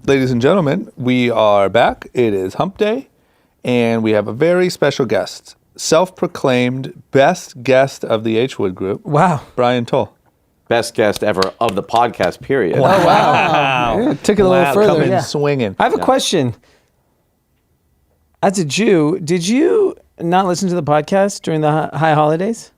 Ladies and gentlemen, we are back. It is Hump Day, and we have a very special guest, self-proclaimed best guest of the H.Wood group. Wow. Brian Toll. Best guest ever of the podcast, period. Wow. Yeah, took it a little further. Coming swinging. I have a question. As a Jew, did you not listen to the podcast during the high holidays?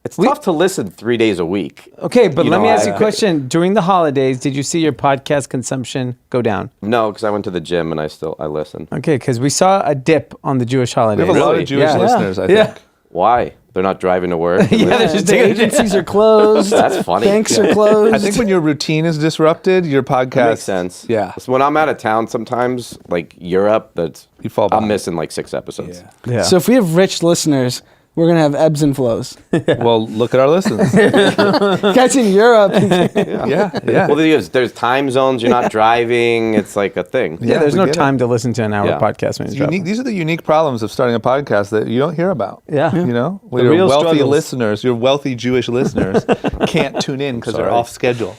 It's tough to listen 3 days a week. Okay, but let me ask you a question. During the holidays, did you see your podcast consumption go down? No, because I went to the gym and I listened. Okay, because we saw a dip on the Jewish holidays. We have a lot of Jewish listeners, I think. Why? They're not driving to work? Yeah, they're just the agencies are closed. That's funny. Banks are closed. I think when your routine is disrupted, your podcast... That makes sense. Yeah. So when I'm out of town sometimes, like Europe, You fall behind. I'm missing like 6 episodes. Yeah. So if we have rich listeners, we're going to have ebbs and flows. Well, look at our listeners. Guys in Europe. Yeah. Well, there's time zones. You're not driving. It's like a thing. Yeah, there's we no get time to listen to an hour podcast when you're These are the unique problems of starting a podcast that you don't hear about. Yeah. You know? The Your real wealthy struggles. listeners, your wealthy Jewish listeners can't tune in because they're Sorry. off schedule.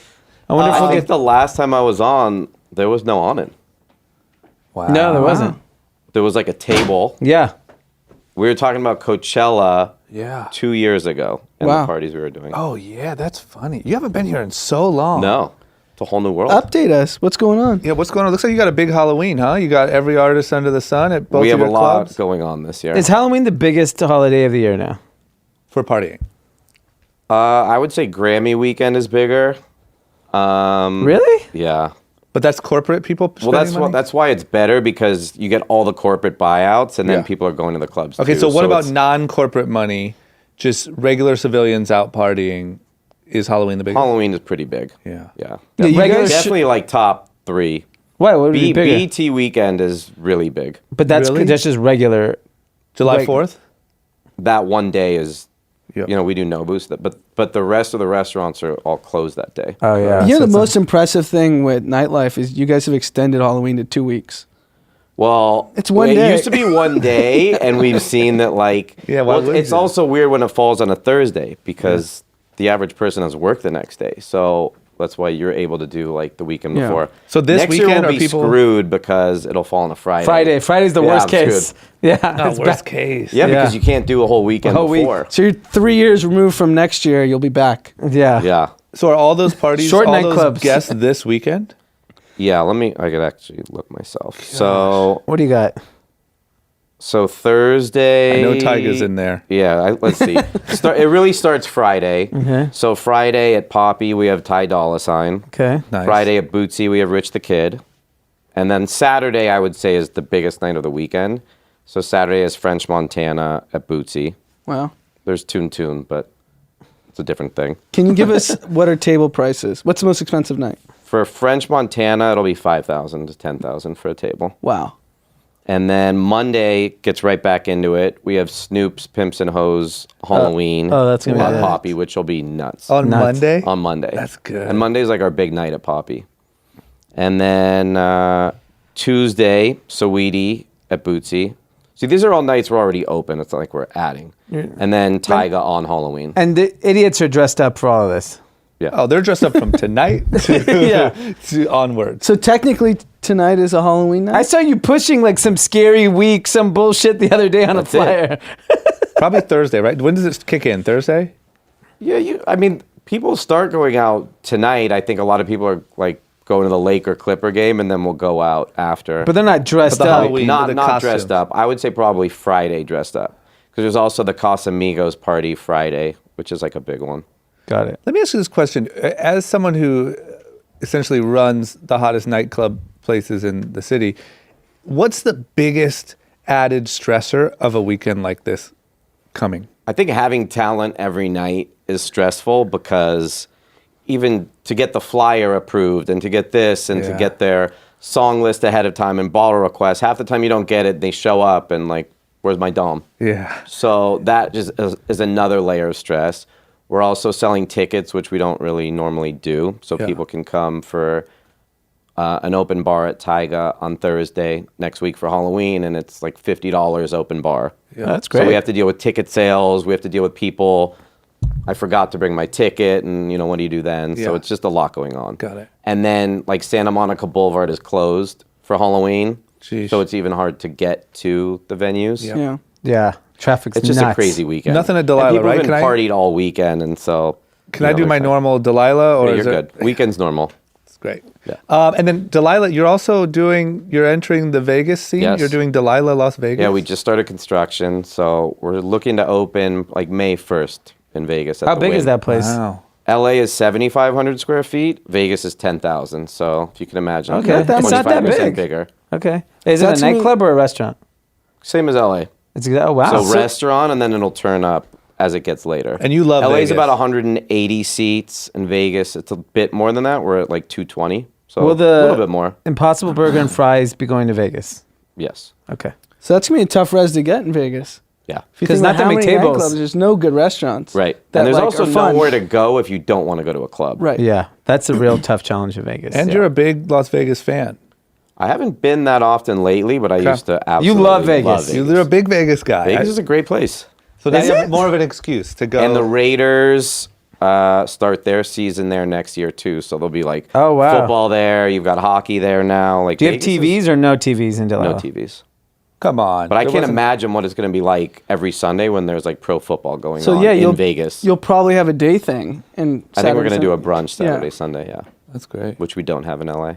I wonder if I we'll think get... the last time I was on, there was no Anand. Wow. No, there wasn't. There was like a table. Yeah. We were talking about Coachella Yeah. 2 years ago and Wow. the parties we were doing. Oh, yeah, that's funny. You haven't been here in so long. No. It's a whole new world. Update us. What's going on? Yeah, what's going on? Looks like you got a big Halloween, huh? You got every artist under the sun at both We of have a your lot clubs going on this year. Is Halloween the biggest holiday of the year now? for partying. I would say Grammy weekend is bigger. Really? Yeah. But that's corporate people Well, spending money? that's why it's better, because you get all the corporate buyouts and then Yeah. people are going to the clubs Okay, too. so what about it's- non-corporate money, just regular civilians out partying? Is Halloween the biggest? Halloween is pretty big. Yeah. Yeah. Yeah, you Regular guys Definitely like top 3. Why? What would be bigger? BT weekend is really big. But that's Really? that's just regular. July Like- 4th? That one day is, Yep. we do Nobus, but the rest of the restaurants are all closed that day. Oh yeah. You know, So the it's most impressive thing with Nightlife is you guys have extended Halloween to 2 weeks. Well, It's one it day. used to be one day, and we've seen that Yeah, why wouldn't it's you? also weird when it falls on a Thursday because the average person has work the next day. So that's why you're able to do like the weekend Yeah. before. So this next weekend year are we'll be people- screwed because it'll fall on a Friday. Friday's the Yeah, worst I'm case. screwed. Yeah. No, it's worst bad. case. Yeah, because Yeah. you can't do a whole weekend A whole week. before. So you're 3 years removed from next year. You'll be back. Yeah. Yeah. So are all those parties, Short all night those clubs. guests this weekend? Yeah, I could actually look myself. So What do you got? Thursday. I know Tyga's in there. Yeah, let's see. It really starts Friday. Okay. So Friday at Poppy, we have Ty Dolla $ign. Okay. Nice. Friday at Bootsy, we have Rich the Kid. And then Saturday, I would say, is the biggest night of the weekend. So Saturday is French Montana at Bootsy. Wow. There's Toon, but it's a different thing. Can you give us what are table prices? What's the most expensive night? For French Montana, it'll be $5,000 to $10,000 for a table. Wow. And then Monday gets right back into it. We have Snoop's Pimps and Hoes Halloween that's gonna be at nice. Poppy, which will be nuts. On Nuts. Monday? On Monday. That's good. And Monday's like our big night at Poppy. And then Tuesday, Saweetie at Bootsy. See, these are all nights we're already open. It's not like we're adding. And then Tyga on Halloween. And the idiots are dressed up for all of this. Yeah. Oh, they're dressed up from tonight to onwards. So technically tonight is a Halloween night? I saw you pushing like some scary week, some bullshit the other day on That's a flyer. Probably Thursday, right? When does it kick in? Thursday? Yeah, I mean, people start going out tonight. I think a lot of people are like going to the Lake or Clipper game, and then we'll go out after. But they're not dressed But the up. Halloween- not the not dressed costumes. up. I would say probably Friday dressed up. Because there's also the Casamigos party Friday, which is like a big one. Got it. Let me ask you this question. As someone who essentially runs the hottest nightclub places in the city, what's the biggest added stressor of a weekend like this coming? I think having talent every night is stressful because even to get the flyer approved and to get this and to Yeah. get their song list ahead of time and bottle requests, half the time you don't get it, they show up and like, where's my dom? Yeah. So that just is another layer of stress. We're also selling tickets, which we don't really normally do. So Yeah. people can come for an open bar at Tyga on Thursday next week for Halloween, and it's like $50 open bar. Yeah. That's So great. we have to deal with ticket sales. We have to deal with people I forgot to bring my ticket, and what do you do then? So Yeah. it's just a lot going on. Got it. And then like Santa Monica Boulevard is closed for Halloween, Jeez. so it's even hard to get to the venues. Yeah. Yeah. Yeah, traffic's It's just nuts. a crazy weekend. Nothing at And Delilah, people right? have been Can I- partied all weekend, and so. Can I do my they're normal Delilah? Or fine. Yeah, is you're it- good. Weekend's normal. It's great. Yeah. And then Delilah, you're entering the Vegas scene. Yes. You're doing Delilah Las Vegas. Yeah, we just started construction, so we're looking to open like May 1st in Vegas. At How the big is Wynn. that place? Wow. LA is 7,500 square feet. Vegas is 10,000. So if you can imagine, Okay. It's not that 25% big. bigger. Okay. Is That's it a nightclub or a restaurant? Same as LA. Oh wow. So restaurant, and then it'll turn up as it gets later. And you love LA is Vegas. about 180 seats. In Vegas, it's a bit more than that. We're at like 220. So Will a the little bit more. Impossible Burger and Fries be going to Vegas? Yes. Okay. So that's gonna be a tough res to get in Vegas. Yeah. If you 'Cause think not about that how many many tables. nightclubs, there's no good restaurants. Right. that, And there's like, also are fun. nowhere to go if you don't want to go to a club. Right. Yeah, that's a real tough challenge in Vegas. And you're a big Las Vegas fan. I haven't been that often lately, but I used to absolutely love Vegas. You're a big Vegas guy. Vegas is a great place. So now Is you have it? more of an excuse to go. And the Raiders start their season there next year too. So there'll be like Oh, wow. football there. You've got hockey there now. Like Do you have Vegas TVs or no TVs in is- Delilah? No TVs. Come on. But I There can't wasn't- imagine what it's going to be like every Sunday when there's like pro football going So on yeah, in Vegas. You'll probably have a day thing. And I think we're going to do a Sunday. brunch Saturday, Yeah. Sunday, yeah, That's great. which we don't have in LA.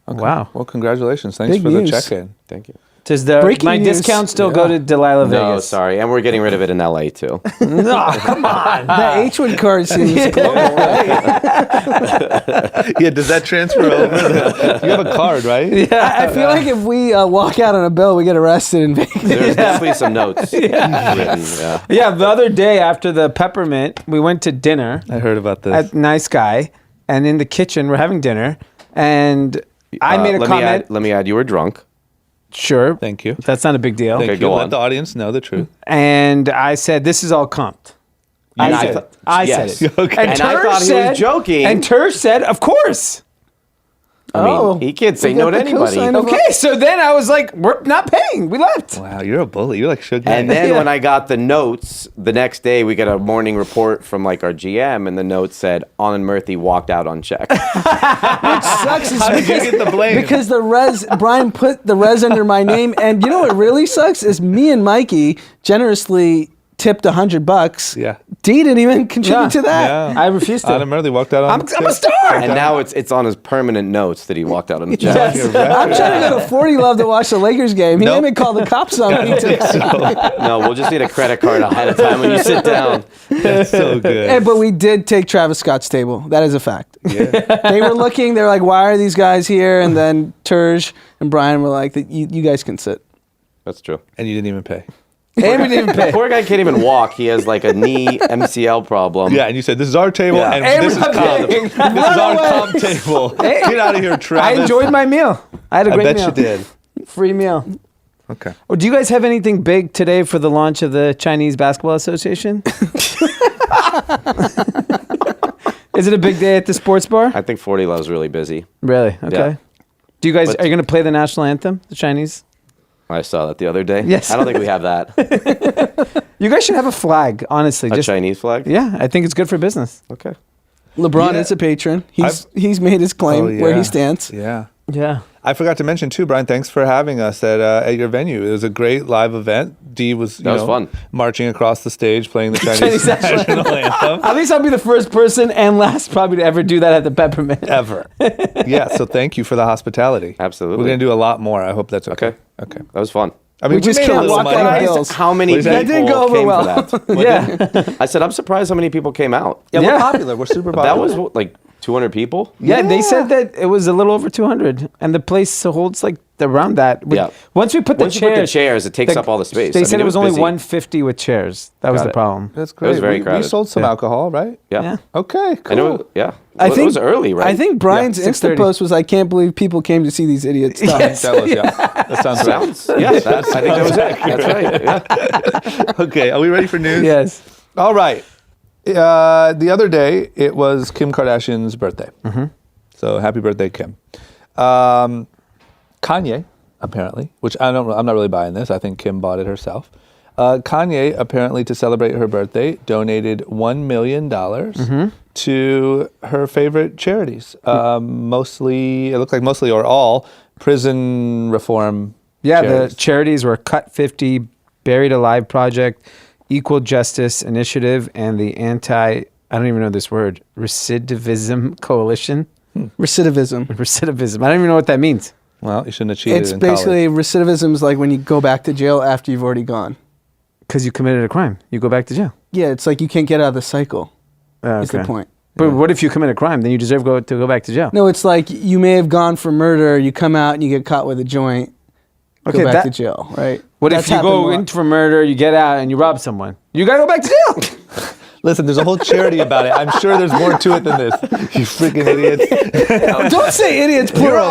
Wow. Well, congratulations. Thanks Big for the news. check-in. Thank you. Does the Breaking my news. discount still go to Delilah No, Vegas? sorry, and we're getting rid of it in LA too. No, come on. That H.Wood card seems global, right? Yeah, does that transfer over? You have a card, right? I feel like if we walk out on a bill, we get arrested in Vegas. There's definitely some notes written. Yeah. Yeah, the other day after the peppermint, we went to dinner I heard about this. at Nice Guy, and in the kitchen we're having dinner, and I made a comment. Let me add. You were drunk. Sure, Thank you. that's not a big deal. Thank Okay, you. go Let on. the audience know the truth. And I said, "This is all comped." And I yes. said it. Okay. And I thought he was joking. And Tersh said, "Of course." I mean, Oh, he can't say we no got to the anybody. cosign of- Okay, so then I was like, "We're not paying." We left. Wow, you're a bully. You're like Suge And Knight. then when I got the notes, the next day we got a morning report from like our GM, and the note said Anand Murthy walked out on check. Sucks is How did you because, get the blame? because the res Brian put the res under my name, and you know what really sucks is me and Mikey generously tipped $100. Yeah. D didn't even contribute Yeah. to that. I refused to. Anand Murthy walked out on I'm a star. And now it's on his permanent notes that he walked out on the check. Yes. I'm trying to go to 40 Love to watch the Lakers game. He Nope. made me call the cops on me today. No, we'll just need a credit card ahead of time when you sit down. That's so good. Hey, but we did take Travis Scott's table. That is a fact. Yeah. They were looking. They're like, "Why are these guys here?" And then Terj and Brian were like, "You guys can sit." That's true. And you didn't even pay. And we didn't The pay. poor guy can't even walk. He has like a knee MCL problem. Yeah, and you said, this is our table, Yeah. and And this is we're not comp. paying. This is our comp table. Get out of here, I Travis. enjoyed my meal. I had a I great bet meal. you did. Free meal. Okay. Oh, do you guys have anything big today for the launch of the Chinese Basketball Association? Is it a big day at the sports bar? I think 40 Love's really busy. Really? Okay. Yeah. Do you guys But- are you going to play the national anthem, the Chinese? I saw that the other day. Yes. I don't think we have that. You guys should have a flag, honestly. A Just Chinese flag? yeah, I think it's good for business. Okay. LeBron Yeah. is a patron. He's made his claim Oh, where yeah. he stands. Yeah. Yeah. I forgot to mention too, Brian. Thanks for having us at your venue. It was a great live event. Dee was That was fun. marching across the stage playing the Chinese Chinese national national anthem. At least I'll be the first person and last probably to ever do that at the Peppermint. Ever. Yeah. So thank you for the hospitality. Absolutely. We're gonna do a lot more. I hope that's okay. Okay. Okay. That was fun. I mean, We just made a can't little walk money, out right? of bills. How many What is people that? That didn't go over came well. for that? Yeah. I said, I'm surprised how many people came out. Yeah, Yeah. we're popular. We're super popular. That was what, like 200 people? Yeah, they said that it was a little over 200, and the place holds like around that. Yeah. Once we put the Once you put chairs, the chairs, it takes up all the space. They I said mean, it was only busy. 150 with chairs. That was Got the it. problem. That's great. was very we crowded. sold some alcohol, right? Yeah. Yeah. Okay. Cool. I know. Yeah. I think it was early, right? I think Brian's Yeah, Insta 6:30. post was, "I can't believe people came to see these idiots." Stuff. Yes. That was That sounds right. Sounds. Yeah, I think that was it. That's right. Yeah. Okay. Are we ready for news? Yes. All right. The other day, it was Kim Kardashian's birthday. Mm-hmm. So happy birthday, Kim. Kanye, apparently, which I'm not really buying this. I think Kim bought it herself. Kanye, apparently to celebrate her birthday, donated $1 million to her favorite charities. Mostly, it looked like mostly or all prison reform charities. The charities were Cut 50, Buried Alive Project, Equal Justice Initiative, and the I don't even know this word, Recidivism Coalition. Recidivism. I don't even know what that means. Well, you shouldn't have cheated It's in basically college. recidivism is like when you go back to jail after you've already gone. Because you committed a crime. You go back to jail. Yeah, it's like you can't get out of the cycle. Is the point. But what if you commit a crime? Then you deserve to go back to jail. No, it's like you may have gone for murder, you come out and you get caught with a joint, go back to jail, right? What That's if you happened go a lot. in for murder, you get out, and you rob someone? You got to go back to jail. Listen, there's a whole charity about it. I'm sure there's more to it than this. You freaking idiots. Don't say idiots, plural.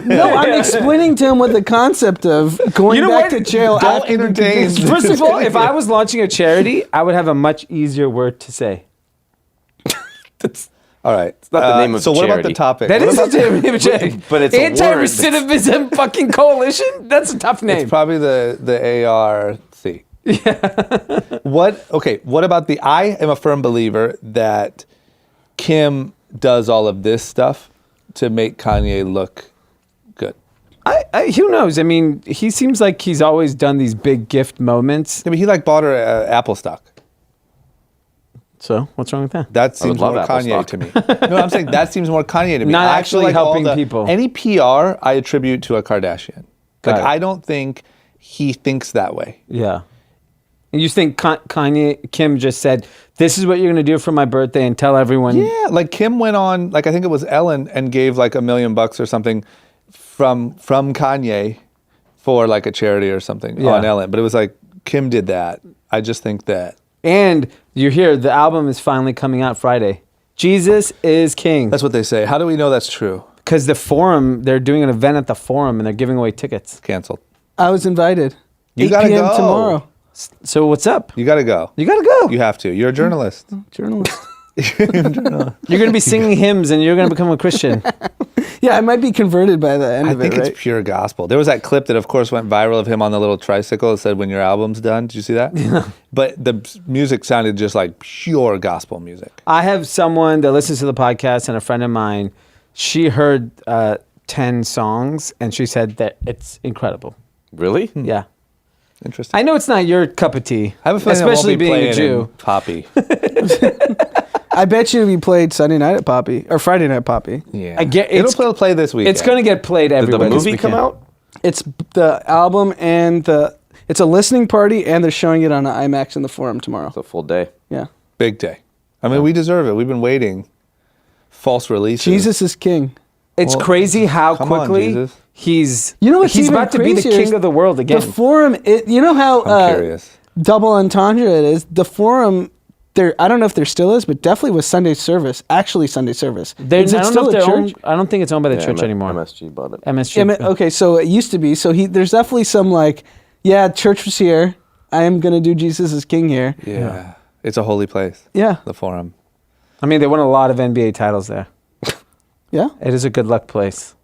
No, I'm explaining to him what the concept of going You know back what? to jail Don't after entertain. First of all, if I was launching a charity, I would have a much easier word to say. All right. It's not the name of So the what about charity. the topic? That What is about the name of a charity. But it's a word Anti-recidivism fucking coalition? That's a tough name. It's probably the ARC. What about I am a firm believer that Kim does all of this stuff to make Kanye look good. Who knows? I mean, he seems like he's always done these big gift moments. I mean, he bought her Apple stock. So what's wrong with that? That seems love more Apple Kanye stock. to me. No, I'm saying that seems more Kanye to me. Not I actually feel like all helping people. Any PR I attribute to a Kardashian. Got it. I don't think he thinks that way. Yeah. And you think Kim just said, this is what you're going to do for my birthday and tell everyone. Yeah, like Kim went on, I think it was Ellen, and gave like $1 million or something from Kanye for like a charity or something on Ellen. But it was like Kim did that. I just think that. And you hear the album is finally coming out Friday. Jesus is King. That's what they say. How do we know that's true? Because the Forum, they're doing an event at the Forum and they're giving away tickets. Canceled. I was invited. You 8 gotta p.m. go. tomorrow. So what's up? You got to go. You got to go. You have to. You're a journalist. Journalist. You're going to be singing hymns and you're going to become a Christian. Yeah, I might be converted by the end I of think it, right? it's pure gospel. There was that clip that, of course, went viral of him on the little tricycle. It said, when your album's done. Did you see that? Yeah. But the music sounded just like pure gospel music. I have someone that listens to the podcast and a friend of mine. She heard 10 songs and she said that it's incredible. Really? Yeah. Interesting. I know it's not your cup of tea. I have a feeling especially I won't be being a playing Jew. in Poppy. I bet you we played Sunday night at Poppy or Friday night Poppy. Yeah. I get- It'll it's- play this week. It's going to get played Did everywhere. the this movie come weekend. out? It's the album and it's a listening party and they're showing it on IMAX in the Forum tomorrow. It's a full day. Yeah. Big day. I mean, we deserve it. We've been waiting. False releases. Jesus is king. It's Well, crazy how come on, quickly Jesus. he's You know what's he's even about to be the crazier king is of the world again. The Forum, you know how I'm curious. double entendre it is? The Forum, I don't know if there still is, but definitely was Sunday service. Actually, Sunday service. Is it still a church? I don't think it's owned by the Yeah, church anymore. MSG bought it. MSG. Okay, so it used to be. So there's definitely some church was here. I am going to do Jesus as king here. Yeah. It's a holy place. Yeah. The Forum. I mean, they won a lot of NBA titles there. Yeah. It is a good luck place.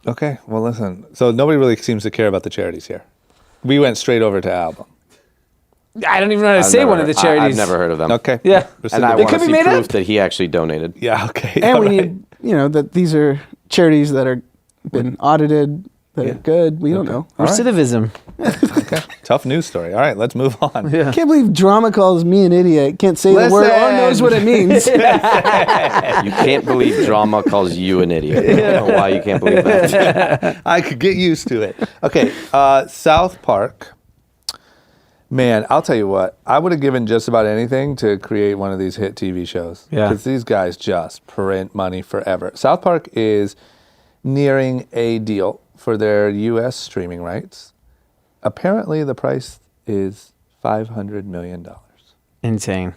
Okay. Well, listen. So nobody really seems to care about the charities here. We went straight over to album. I don't even know how to I've say never- one of the charities. I've never heard of them. Okay. Yeah. And I They want could to be see made proof up. that he actually donated. Yeah. Okay. And All we right. need, that these are charities that are been audited, that are good. We don't know. All right. Recidivism. Okay. Tough news story. All right. Let's move on. Yeah. I can't believe drama calls me an idiot. Can't say the word or Listen. knows what it means. You can't believe drama calls you an idiot. I don't know why you can't believe that. I could get used to it. Okay. South Park. Man, I'll tell you what. I would have given just about anything to create one of these hit TV shows. Yeah. Because these guys just print money forever. South Park is nearing a deal for their U.S. streaming rights. Apparently, the price is $500 million. Insane.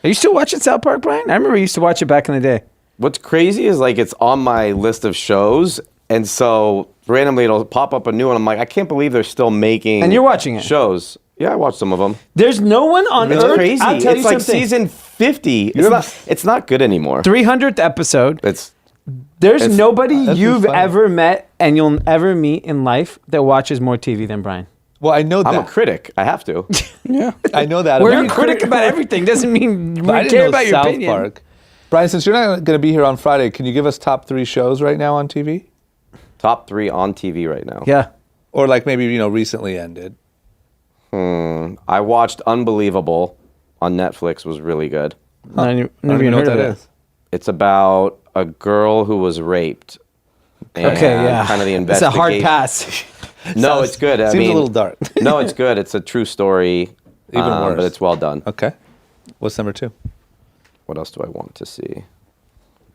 Are you still watching South Park, Brian? I remember you used to watch it back in the day. What's crazy is it's on my list of shows, and so randomly it'll pop up a new one. I'm like, I can't believe they're still making. And you're watching it? Shows. Yeah, I watched some of them. There's no one on It's earth. crazy. I'll tell It's you like something. season 50. It's not good anymore. 300th episode. It's Nobody That's you've funny. ever met and you'll ever meet in life that watches more TV than Brian. Well, I know that. I'm a critic. I have to. Yeah. I know that. We're about- a critic about everything. Doesn't mean we But I didn't care know about your South opinion. Park. Brian, since you're not going to be here on Friday, can you give us top 3 shows right now on TV? Top 3 on TV right now. Yeah. Or like maybe, recently ended. I watched Unbelievable on Netflix. Was really good. I I never don't even even know what heard that of it. is. It's about a girl who was raped. Okay, yeah. Kind of the It's a hard investigation. pass. No, it's good. I Seems mean, a little dark. No, it's good. It's a true story. Even worse. But it's well done. Okay. What's number 2? What else do I want to see?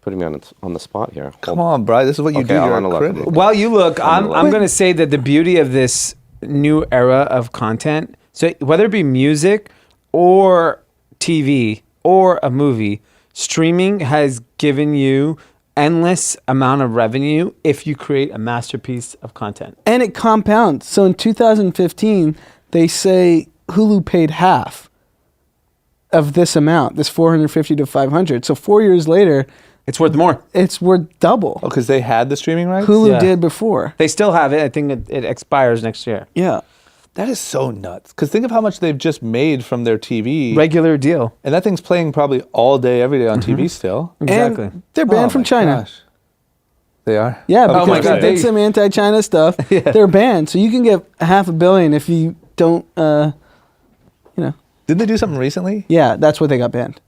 Putting me on the spot here. Come on, Brian. This is what you Okay, do. I'm You're on a the critic. left. While you look, I'm Wait. going to say that the beauty of this new era of content, so whether it be music or TV or a movie, streaming has given you endless amount of revenue if you create a masterpiece of content. And it compounds. So in 2015, they say Hulu paid half of this amount, this 450 to 500. So 4 years later, It's worth more. it's worth double. Oh, because they had the streaming rights? Hulu Yeah. did before. They still have it. I think it expires next year. Yeah. That is so nuts. Because think of how much they've just made from their TV. Regular deal. And that thing's playing probably all day, every day on TV still. Exactly. And they're banned Oh from my China. gosh. They are? Yeah, Oh because my God. they did some anti-China stuff. Yeah. They're banned. So you can get $500 million if you don't, Didn't they do something recently? Yeah, that's what they got banned.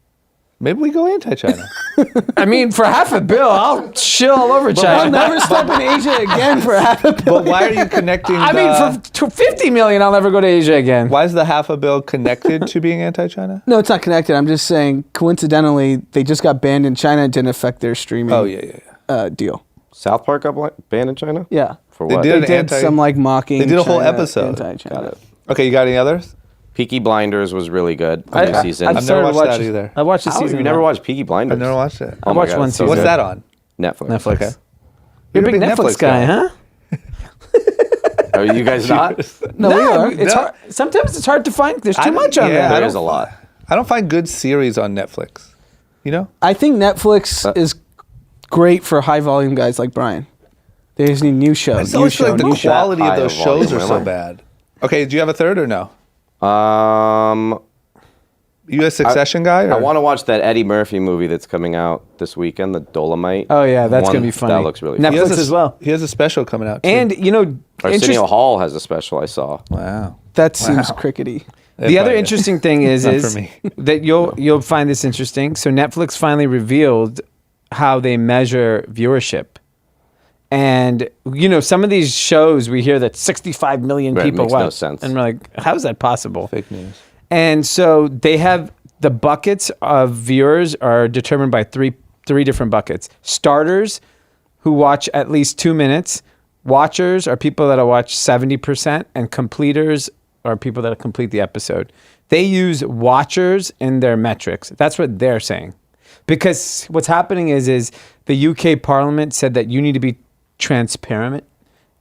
Maybe we go anti-China. I mean, for $500 million, I'll chill all over I'll China. never step in Asia again for $500 million. But why are you connecting I mean, for $50 million, I'll never go to Asia again. Why is the $500 million connected to being anti-China? No, it's not connected. I'm just saying, coincidentally, they just got banned in China. It didn't affect their streaming Oh, yeah. deal. South Park got banned in China? Yeah. For They what? did They an did anti- some like mocking. They did a whole China, episode. Anti-China. Got it. Okay, you got any others? Peaky Blinders was really good. The new season. I've never started watched watching- that either. I watched the How? season. You never watched Peaky Blinders? I've never watched it. Oh I my watched God, one it's so season. What's good. that on? Netflix. Netflix. Okay. You're a big Netflix guy, huh? Are you guys not? No, we are. It's No. hard. Sometimes it's hard to find. There's I too don't- much on yeah, there. I There don't- is a lot. I don't find good series on Netflix. You know? I think Netflix is great for high volume guys like Brian. They just need new shows. I just always feel like the new show. quality of High those volume, shows are am so I? bad. Okay, do you have a third or no? You a Succession guy? Or? I want to watch that Eddie Murphy movie that's coming out this weekend, The Dolomite. Oh yeah, that's One gonna be funny. That looks really Netflix He fun. has a- as well. He has a special coming out too. And Arsenio Hall has a special I saw. wow. That seems crickety. the other Probably- interesting thing is Not for me. that you'll find this interesting. So Netflix finally revealed how they measure viewership. And some of these shows we hear that 65 million Right, people makes watch. no sense. And we're like, how is that possible? Fake news. And so they have the buckets of viewers are determined by three different buckets. Starters who watch at least 2 minutes. Watchers are people that watch 70%, and completers are people that complete the episode. They use watchers in their metrics. That's what they're saying. Because what's happening is the UK Parliament said that you need to be transparent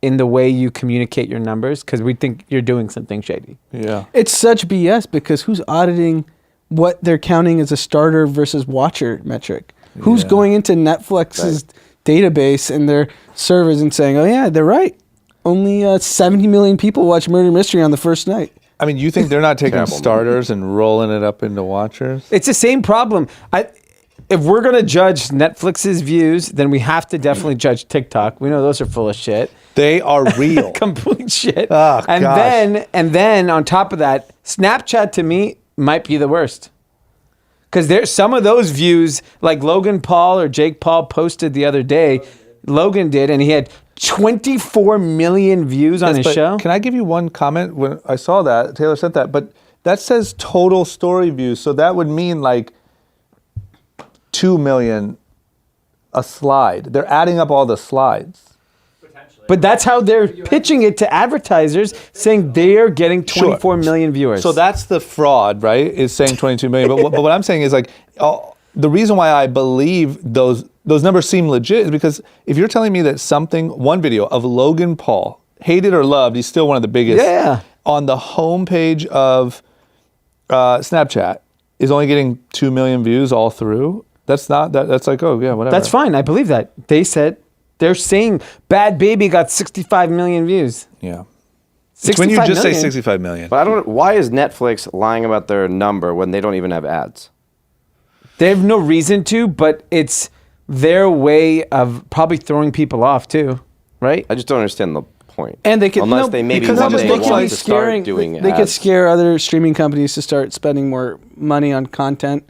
in the way you communicate your numbers because we think you're doing something shady. Yeah. It's such BS because who's auditing what they're counting as a starter versus watcher metric? Who's Yeah. going into Netflix's database and their servers and saying, oh, yeah, they're right. Only 70 million people watch Murder Mystery on the first night. I mean, you think they're not taking Terrible starters and rolling it up into watchers? It's the same problem. If we're going to judge Netflix's views, then we have to definitely judge TikTok. We know those are full of shit. They are real. Complete shit. Oh, and gosh. then on top of that, Snapchat to me might be the worst. Because there's some of those views, like Logan Paul or Jake Paul posted the other day. Logan did, and he had 24 million views on his But show. Can I give you one comment? When I saw that, Taylor sent that, but that says total story views. So that would mean like 2 million a slide. They're adding up all the slides. But that's how they're pitching it to advertisers, saying they're getting 24 million viewers. So that's the fraud, right? Is saying 22 million. But what I'm saying is like, the reason why I believe those numbers seem legit is because if you're telling me that one video of Logan Paul, hated or loved, he's still one of the biggest. Yeah. On the homepage of Snapchat is only getting 2 million views all through. That's like, oh yeah, whatever. That's fine. I believe that. They're saying Bad Baby got 65 million views. Yeah. It's when you 65 just say million. 65 million. But I don't. Why is Netflix lying about their number when they don't even have ads? They have no reason to, but it's their way of probably throwing people off too, right? I just don't understand the point. And they could unless they maybe because one it day looks want like to start doing They could ads. scare other streaming companies to start spending more money on content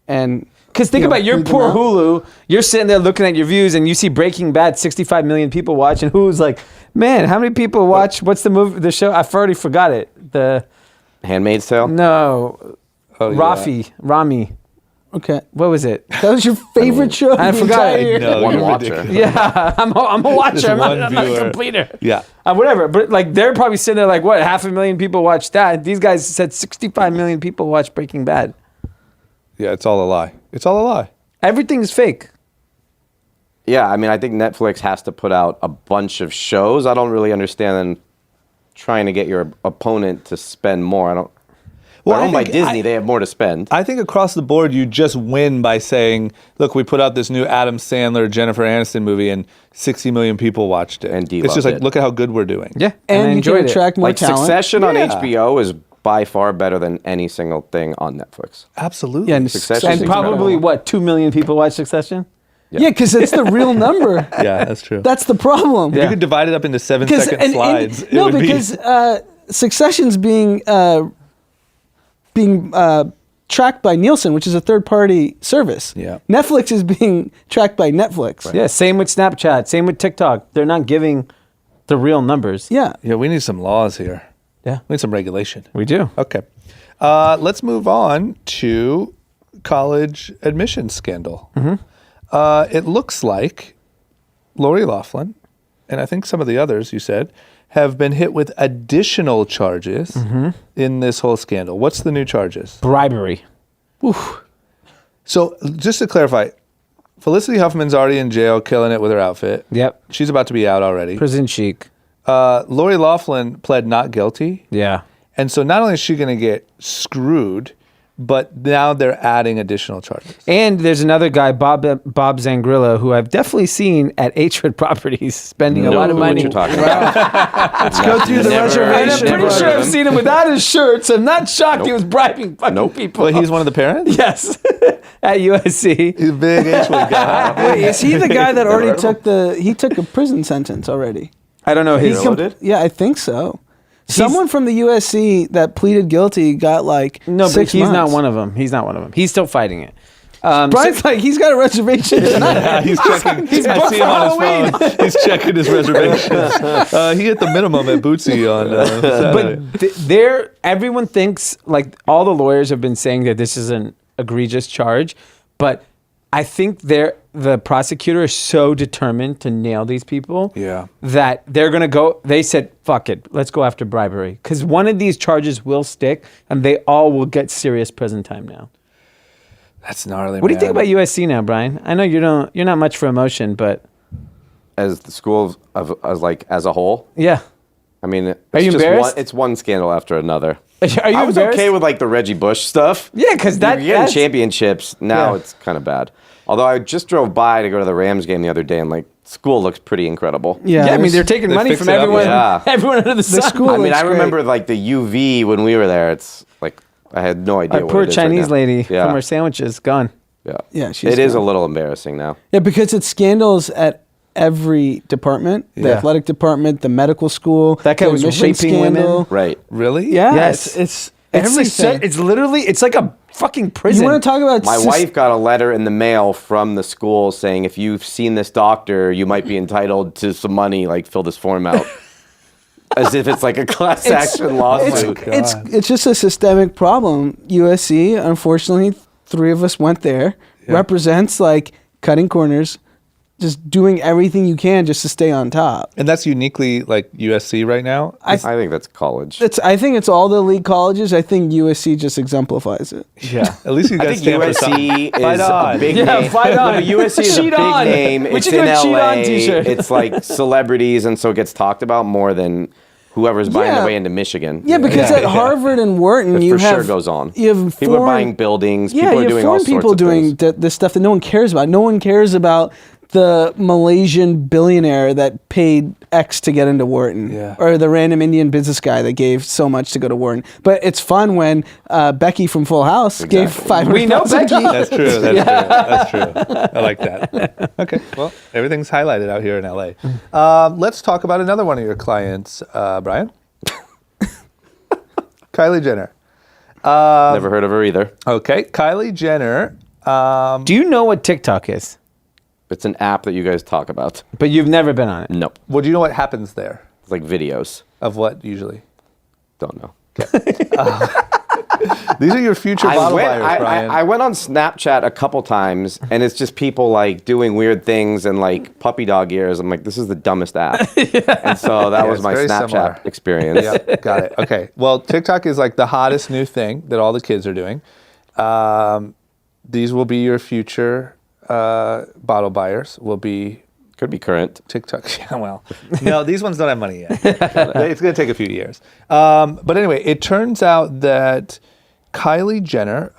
and. Because think about your weed them poor out. Hulu. You're sitting there looking at your views, and you see Breaking Bad, 65 million people watch, and Hulu's like, man, how many people watch? What's the movie? The show? I've already forgot it. The Handmaid's Tale. no, Oh, yeah. Rami. Okay, What was it? that was your favorite show. I the forgot entire it. year. No, One you're watcher. ridiculous. Yeah, I'm a watcher. Just I'm one not a viewer. completer. Yeah. Whatever. But like, they're probably sitting there like, what? 500,000 people watch that. These guys said 65 million people watch Breaking Bad. Yeah, it's all a lie. It's all a lie. Everything's fake. Yeah, I mean, I think Netflix has to put out a bunch of shows. I don't really understand them trying to get your opponent to spend more. I don't. Well, Well, I owned by think- Disney, they have more to spend. I think across the board, you just win by saying, look, we put out this new Adam Sandler, Jennifer Aniston movie, and 60 million people watched it. And D it's just loved like, it. look at how good we're doing. Yeah. I And you can enjoyed it. attract more Like talent. Succession on Yeah. HBO is by far better than any single thing on Netflix. Absolutely. Yeah, and Succession And is probably, incredible. what, 2 million people watch Succession? Yeah, because it's the real number. Yeah, that's true. That's the problem. If you could divide it up into 7-second slides, it no, would because be... Succession's being tracked by Nielsen, which is a third-party service. Yeah. Netflix is being tracked by Netflix. Yeah, same with Snapchat, same with TikTok. They're not giving the real numbers. Yeah. Yeah, we need some laws here. Yeah. We need some regulation. We do. Okay. Let's move on to college admissions scandal. It looks like Lori Laughlin, and I think some of the others you said, have been hit with additional charges in this whole scandal. What's the new charges? Bribery. So just to clarify, Felicity Huffman's already in jail, killing it with her outfit. Yep. She's about to be out already. Prison chic. Lori Laughlin pled not guilty. Yeah. And so not only is she going to get screwed, but now they're adding additional charges. And there's another guy, Bob Zangrillo, who I've definitely seen at H.Wood Properties spending a lot of Know money. What you're talking about. Let's go through the And I'm reservation. pretty sure I've seen him without his shirt, so I'm not shocked he was bribing fucking people. But he's one of the parents? Yes, at USC. He's a big H.Wood guy. Wait, is he the guy that Never already heard of he took a prison sentence already? I don't know his. Yeah, I think so. Someone from the USC that pleaded guilty got like No, but 6 he's not months. one of them. He's not one of them. He's still fighting it. Brian's like, he's got a reservation tonight. Yeah, he's checking. I booked see for him on his phone. He's checking his reservations. He hit the minimum at Bootsy on Saturday. But everyone thinks, like, all the lawyers have been saying that this is an egregious charge, but I think the prosecutor is so determined to nail these people that they're going to go, they said, fuck it, let's go after bribery. Because one of these charges will stick and they all will get serious prison time now. That's gnarly. What do you think about USC now, Brian? I know you're not much for emotion, but As the school as a whole, yeah. I mean, it's Are you just embarrassed? It's one scandal after another. Are you I was embarrassed? okay with like the Reggie Bush stuff. Yeah, because You're getting that's championships. Now Yeah. it's kind of bad. Although I just drove by to go to the Rams game the other day, and like school looks pretty incredible. Yeah, I mean, they're taking they money fix from it up, everyone, yeah. everyone under the sun. school- I mean, looks I great. remember like the UV when we were there. It's like I had no idea. Our what poor it is right Chinese now. lady Yeah. from her sandwiches gone. Yeah, Yeah, she's it is a gone. little embarrassing now. Yeah, because it's scandals at every department: the Yeah. athletic department, the medical school. That guy the was admissions raping women. scandal. Right. Really? Yeah, Yes. it's It's everything. it's literally it's like a fucking prison. You want to talk about My wife got a letter in the mail from the school saying, if you've seen this doctor, you might be entitled to some money, like fill this form out. As if it's like a class action lawsuit. It's just a systemic problem. USC, unfortunately, 3 of us went there. Represents like cutting corners, just doing everything you can just to stay on top. And that's uniquely like USC right now. I think that's college. I think it's all the elite colleges. I think USC just exemplifies it. Yeah. At least you I guys think stand for USC something. Fight is on. a big Yeah, name. fight on. No, but USC is a Cheat big on. name. We It's should in do a cheat LA. on t-shirt. It's like celebrities, and so it gets talked about more than whoever's buying Yeah. their way into Michigan. Yeah, because Yeah. at Harvard and Wharton, It you for have sure goes on. You have People are buying buildings. Yeah, People you are have doing all foreign sorts people of doing things. this stuff that no one cares about. No one cares about the Malaysian billionaire that paid X to get into Wharton, Yeah. or the random Indian business guy that gave so much to go to Wharton. But it's fun when Becky from Full House gave $500,000. We know Becky. That's true. That's true. I like that. Okay. Well, everything's highlighted out here in LA. Let's talk about another one of your clients, Brian. Kylie Jenner. Never heard of her either. Okay. Kylie Jenner. Do you know what TikTok is? It's an app that you guys talk about. But you've never been on it. Nope. Well, do you know what happens there? It's like videos. Of what usually? Don't know. These are your future bottle buyers, Brian. I went on Snapchat a couple times, and it's just people like doing weird things and like puppy dog ears. I'm like, this is the dumbest app. And so that was it's my very Snapchat similar. experience. Yeah, got it. Okay. Well, TikTok is like the hottest new thing that all the kids are doing. These will be your future bottle buyers. Will be Could be current. TikTok. Yeah, well, no, these ones don't have money yet. It's going to take a few years. But anyway, it turns out that Kylie Jenner,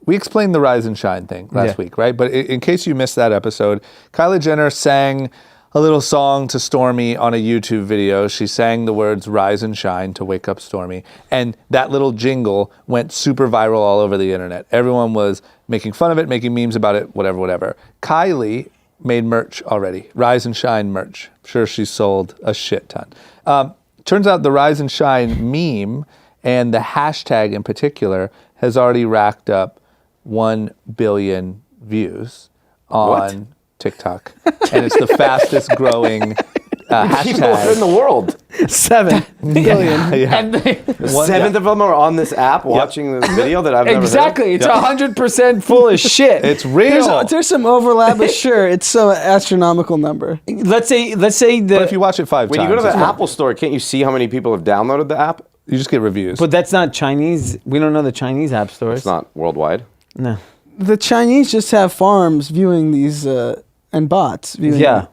we explained the Rise and Shine thing last week, right? But in case you missed that episode, Kylie Jenner sang a little song to Stormy on a YouTube video. She sang the words Rise and Shine to wake up Stormy. And that little jingle went super viral all over the internet. Everyone was making fun of it, making memes about it, whatever. Kylie made merch already, Rise and Shine merch. I'm sure she sold a shit ton. Turns out the Rise and Shine meme and the hashtag in particular has already racked up 1 billion views on TikTok. And it's the fastest growing People in hashtag. the world. 7 billion. Yeah. And they, Seventh of them are on this app watching this video that I've never exactly. heard. It's 100% full of shit. It's real. There's some overlap, but sure, it's some astronomical number. Let's say But the. if you watch it 5 When times, you go to it's the fine. Apple store, can't you see how many people have downloaded the app? You just get reviews. But that's not Chinese. We don't know the Chinese app stores. It's not worldwide. No. The Chinese just have farms viewing these and bots viewing, Yeah.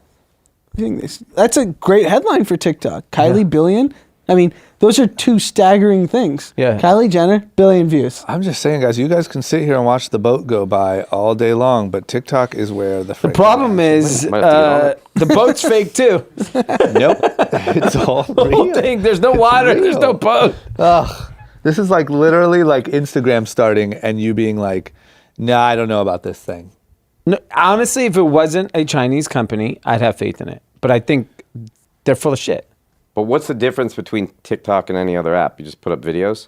viewing these. That's a great headline for TikTok. Kylie billion. I mean, those are two staggering things. Yeah. Kylie Jenner, billion views. I'm just saying, guys, you guys can sit here and watch the boat go by all day long, but TikTok is where the The problem is Might have to get on it. the boat's fake too. nope, it's all The whole real. thing. There's no water. There's no real. boat. Ugh, this is like literally like Instagram starting and you being like, nah, I don't know about this thing. No, honestly, if it wasn't a Chinese company, I'd have faith in it. But I think they're full of shit. But what's the difference between TikTok and any other app? You just put up videos?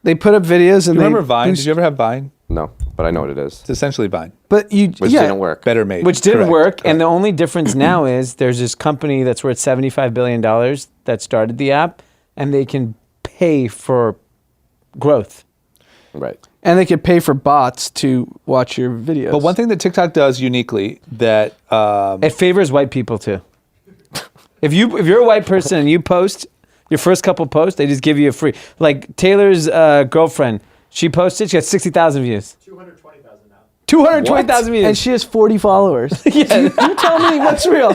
They put up videos and You they remember Vine? boost- Did you ever have Vine? No, but I know what it is. It's essentially Vine. But you, Which yeah, didn't work. Better made. Which didn't Correct, work. correct. And the only difference now is there's this company that's worth $75 billion that started the app, and they can pay for growth. Right. and they could pay for bots to watch your videos. But one thing that TikTok does uniquely that It favors white people too. If you're a white person and you post your first couple posts, they just give you a free. Like Taylor's girlfriend, she posted, she got 60,000 views. 220,000 now. 220,000 views. and she has 40 followers. you tell me what's real.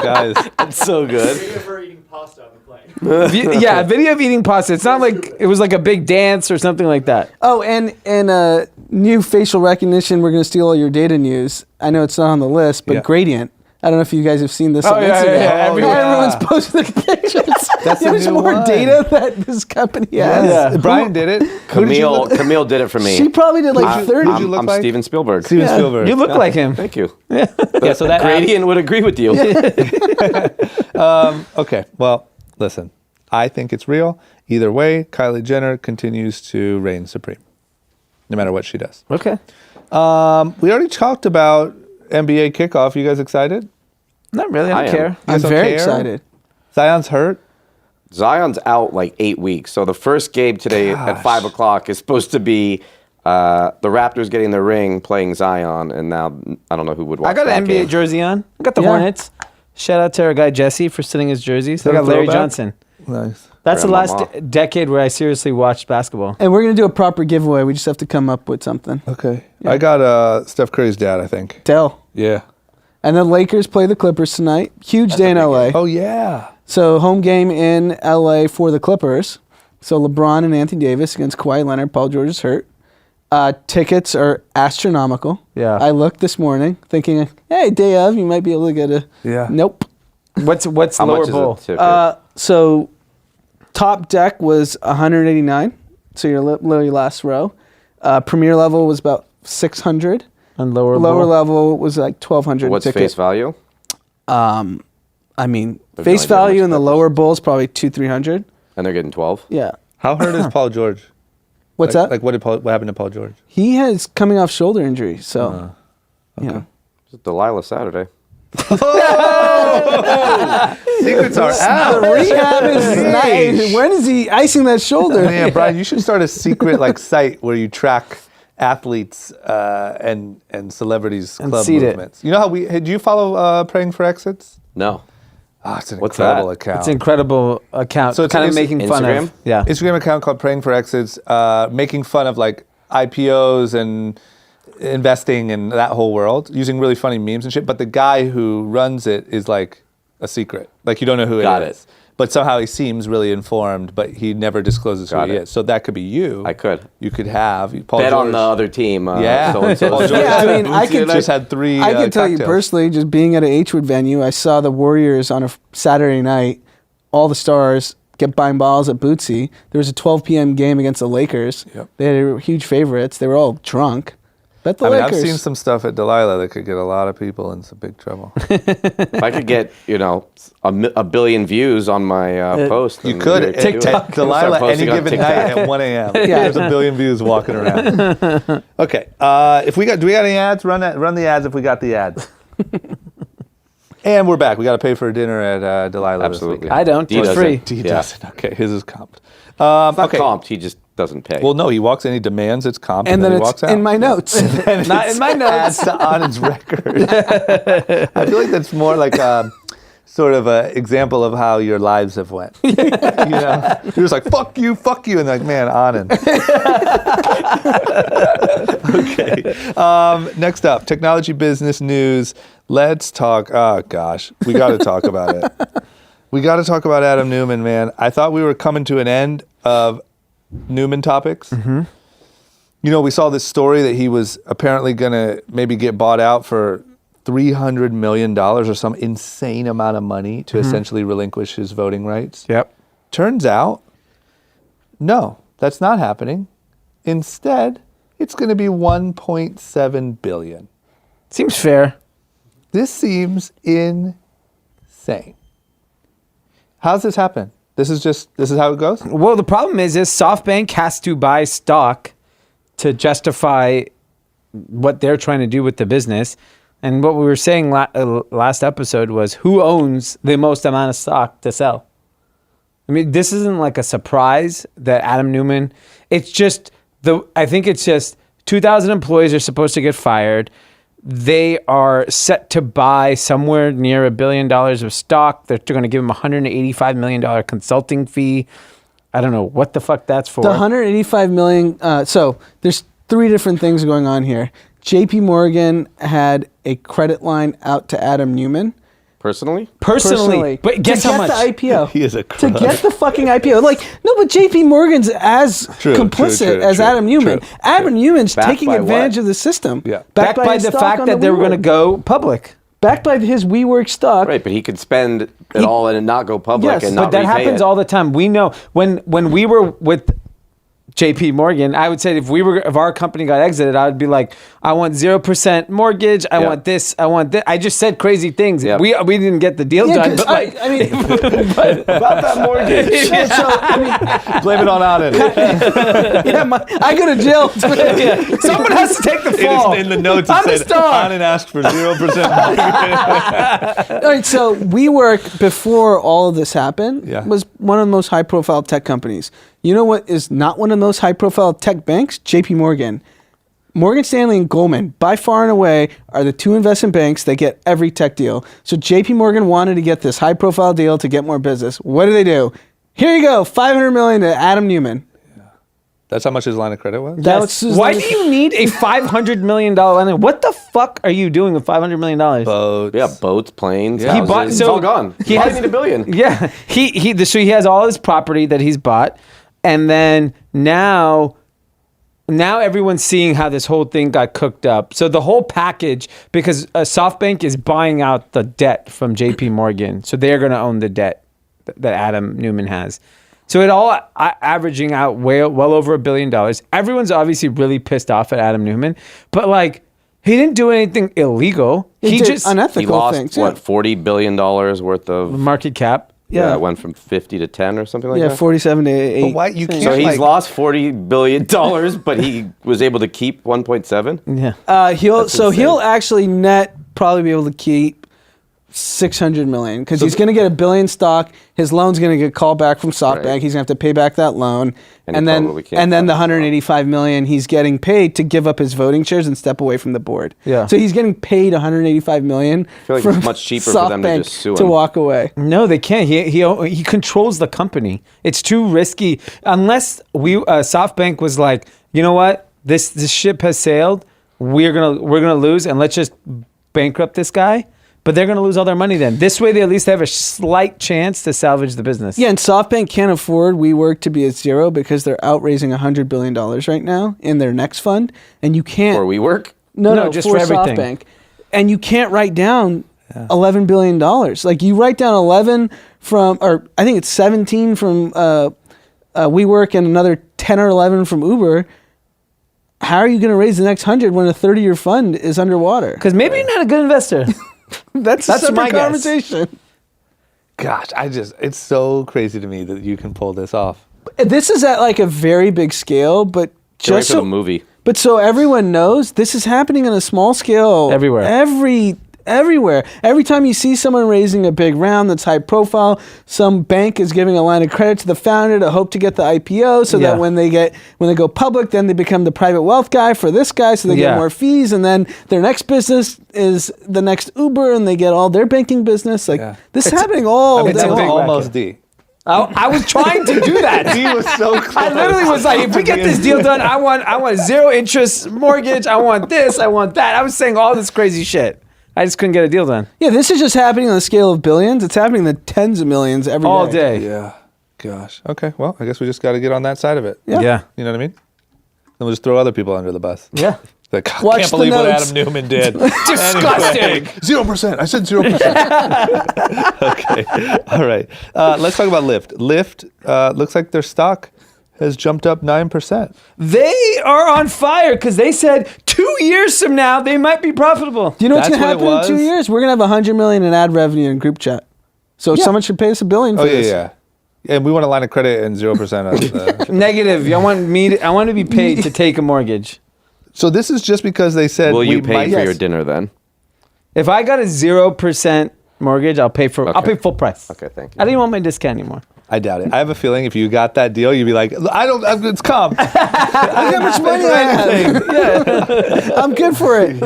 guys, That's so good. Video of her eating pasta on the plane. Yeah, a video of eating pasta. It's not like it was like a big dance or something like that. Oh, and new facial recognition. We're going to steal all your data news. I know it's not on the list, but Yeah. Gradient. I don't know if you guys have seen this Oh, on yeah, Instagram. yeah, yeah. Everyone- Everyone's posting pictures. That's a There's new more one. data that this company has. Yeah. Brian did it. Who did you look- Camille did it for me. She probably did like I- 30. Who'd you look I'm like? Steven Spielberg. Steven Spielberg. You look like him. Thank you. Yeah, so that Gradient would agree with you. Okay, well, listen. I think it's real. Either way, Kylie Jenner continues to reign supreme, no matter what she does. Okay. We already talked about NBA kickoff. You guys excited? Not really. I I don't am. care. You I'm guys don't very care? excited. Zion's hurt. Zion's out like 8 weeks. So the first game today Gosh. at 5 o'clock is supposed to be the Raptors getting the ring, playing Zion, and now I don't know who would watch I got that an NBA game. jersey on. I got the Yeah. Hornets. Shout out to our guy Jesse for sending his jerseys. I that a got Larry throwback? Johnson. Nice. That's the last Grandmama. decade where I seriously watched basketball. And we're going to do a proper giveaway. We just have to come up with something. Okay. I got Steph Curry's dad, I think. Tell. Yeah. And then Lakers play the Clippers tonight. Huge day in LA. Oh, yeah. So home game in LA for the Clippers. So LeBron and Anthony Davis against Kawhi Leonard. Paul George is hurt. Tickets are astronomical. Yeah. I looked this morning thinking, hey, day of, you might be able to get a. Yeah. Nope. What's How lower much is bowl? a ticket? So top deck was 189. So your literally last row. Premier level was about 600. And lower Lower bowl? level was like 1,200. What's ticket. face value? I mean, There's face no idea how value much in the that lower bowl is probably 200-300. And they're getting 12. Yeah. How hurt is Paul George? What's Like- that? Like what happened to Paul George? He has coming off shoulder injury. So, yeah. It's Delilah Saturday. Secrets are out. The rehab is nice. When is he icing that shoulder? Yeah, Brian, you should start a secret like site where you track athletes and celebrities And club seed it. movements. You know how do you follow Praying for Exits? No. Oh, it's an What's incredible that? account. It's an incredible account. So So it's kind an of making fun Instagram? of. Yeah. Instagram account called Praying for Exits, making fun of like IPOs and investing and that whole world, using really funny memes and shit. But the guy who runs it is like a secret. Like you don't know who Got it it. is. But somehow he seems really informed, but he never discloses Got who he it. is. So that could be you. I could. You could have Paul Bet George. on the other team. Yeah. So-and-so. Paul George Yeah, I mean, I could just had 3 I can tell you cocktails. personally, just being at a H.Wood venue, I saw the Warriors on a Saturday night, all the stars get buying balls at Bootsy. There was a 12 p.m. game against the Lakers. Yep. They were huge favorites. They were all drunk. Bet the I mean, Lakers. I've seen some stuff at Delilah that could get a lot of people in some big trouble. If I could get, a billion views on my post. You then could maybe I do it. at Delilah Start any posting on given TikTok. night at 1 a.m. Yeah. There's a billion views walking around. Okay, do we got any ads? Run the ads if we got the ads. And we're back. We got to pay for dinner at Delilah Absolutely. this I don't. D It's doesn't. free. weekend. He Yeah. doesn't. Okay, his is comped. Not Okay. comped. He just doesn't pay. Well, no, he walks in, he demands it's comped, and then he it's walks out. in my notes. Not in my Adds notes. to Anand's record. I feel like that's more like sort of an example of how your lives have went. You know, you're just like fuck you, and like man, Anand. Okay. Next up, technology business news. Let's talk. Oh gosh, we got to talk about it. We got to talk about Adam Neumann, man. I thought we were coming to an end of Neumann topics. Mm-hmm. You know, we saw this story that he was apparently going to maybe get bought out for $300 million or some insane amount of money to essentially relinquish his voting rights. Yep. Turns out, no, that's not happening. Instead, it's going to be $1.7 billion. Seems fair. This seems insane. How's this happen? This is how it goes? Well, the problem is SoftBank has to buy stock to justify what they're trying to do with the business. And what we were saying last episode was who owns the most amount of stock to sell? I mean, this isn't like a surprise that Adam Neumann, I think it's just 2,000 employees are supposed to get fired. They are set to buy somewhere near $1 billion of stock. They're going to give him a $185 million consulting fee. I don't know what the fuck that's for. The 185 million. So there's 3 different things going on here. JP Morgan had a credit line out to Adam Neumann. Personally? Personally. But guess how much? To get the IPO. He is a To crud. get the fucking IPO. Like, no, but JP Morgan's as True, complicit true, as true, Adam Neumann. true, Adam Newman's Backed taking by advantage what? of the system. Yeah. Backed by his the stock fact on that they were going to WeWork. go public. Backed by his WeWork stock. Right, but he could spend it all and not go public Yes, and But not that repay happens it. all the time. We know when we were with JP Morgan, I would say if our company got exited, I would be like, I want 0% mortgage. I Yeah. want this. I want that. I just said crazy things. Yeah. We didn't get the deal Yeah, done. 'cause But like, I mean, About that mortgage. Blame it on Anand. I go to jail. someone has to take the fall. In the notes, I'm it the said star. Anand asked for 0%. All right, so WeWork, before all of this happened, Yeah. was one of the most high-profile tech companies. You know what is not one of the most high-profile tech banks? JP Morgan. Morgan Stanley and Goldman, by far and away, are the 2 investment banks that get every tech deal. So JP Morgan wanted to get this high-profile deal to get more business. What do? Here you go, $500 million to Adam Neumann. That's how much his line of credit was? That's his Why line- do you need a $500 million line? What the fuck are you doing with $500 million? Boats. Yeah, boats, planes, Yeah. He houses. bought- It's so all gone. he Why has- do you need $1 billion? Yeah, so he has all his property that he's bought, and then now now everyone's seeing how this whole thing got cooked up. So the whole package, because SoftBank is buying out the debt from JP Morgan. So they're going to own the debt that Adam Neumann has. So it all averaging out well over $1 billion. Everyone's obviously really pissed off at Adam Neumann, but like he didn't do anything illegal. He He did just unethical He lost things. $40 billion worth of market cap. Yeah, it went from 50 to 10 or something like Yeah, that. 47 to 8. But why you can't? So he's like, lost $40 billion, but he was able to keep 1.7. Yeah. He'll insane. actually net probably be able to keep 600 million because he's going to get $1 billion stock. His loan's going to get called back from SoftBank. Right. He's going to have to pay back that loan, And and he then probably can't and then the cut it off. 185 million he's getting paid to give up his voting shares and step away from the board. Yeah. So he's getting paid 185 million. I feel like from it's much cheaper for them to SoftBank just sue to him. walk away. No, they can't. He controls the company. It's too risky. Unless SoftBank was like, you know what, this ship has sailed. We're gonna lose, and let's just bankrupt this guy. But they're gonna lose all their money then. This way, they at least have a slight chance to salvage the business. Yeah, and SoftBank can't afford WeWork to be at zero because they're out raising $100 billion right now in their next fund, and you can't. Or WeWork. No, just for for everything. SoftBank, and you can't write down $11 billion. Like you write down 11 from, or I think it's 17 from WeWork and another 10 or 11 from Uber. How are you going to raise the next 100 when a 30-year fund is underwater? Because maybe you're not a good investor. That's That's a separate my guess. conversation. gosh, it's so crazy to me that you can pull this off. This is at like a very big scale, but Can't wait just for so the movie. But so everyone knows this is happening on a small scale Everywhere. Everywhere. Every time you see someone raising a big round that's high profile, some bank is giving a line of credit to the founder to hope to get the IPO so Yeah. that when they go public, then they become the private wealth guy for this guy so they Yeah. get more fees, and then their next business is the next Uber and they get all their banking business. Like Yeah. this is happening all I mean, day that was big long. almost D. I was trying to do that. D was so close. I literally was like, if we get this deal done, I want zero interest mortgage. I want this. I want that. I was saying all this crazy shit. I just couldn't get a deal done Yeah, this is just happening on the scale of billions. It's happening in the tens of millions every all day. day. Yeah. Gosh. Okay. Well, I guess we just got to get on that side of it. Yeah. Yeah. You know what I mean? Then we'll just throw other people under the bus. Yeah. Like, I Watch can't the believe what notes. Adam Newman did. Disgusting. 0%. I said 0%. Okay. All right. Let's talk about Lyft. Lyft looks like their stock has jumped up 9%. They are on fire because they said 2 years from now they might be profitable. Do you know what's That's going to what it happen in 2 was? years? We're going to have 100 million in ad revenue in group chat. So someone should pay us $1 billion for Oh, yeah, this. yeah. And we want a line of credit and 0% of the... Negative. I want to be paid to take a mortgage. So this is just because they said Will you we pay might... for Yes. your dinner then? If I got a 0% mortgage, I'll pay full price. Okay, thank you. I don't even want my discount anymore. I doubt it. I have a feeling if you got that deal, you'd be like, it's come. Look how much money I have. I'm good for it.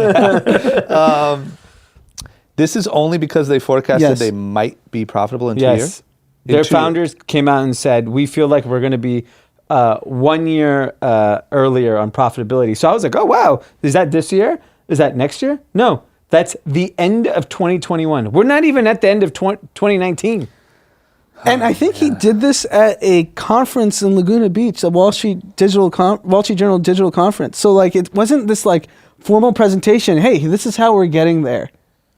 This is only because they forecasted Yes. they might be profitable in 2 Yes. years? Their In 2 founders came out and said, we feel like we're going to be 1 year earlier on profitability. So I was like, oh, wow. Is that this year? Is that next year? No, that's the end of 2021. We're not even at the end of 2019. And I think he did this at a conference in Laguna Beach, the Wall Street Journal digital conference. So like it wasn't this like formal presentation. Hey, this is how we're getting there.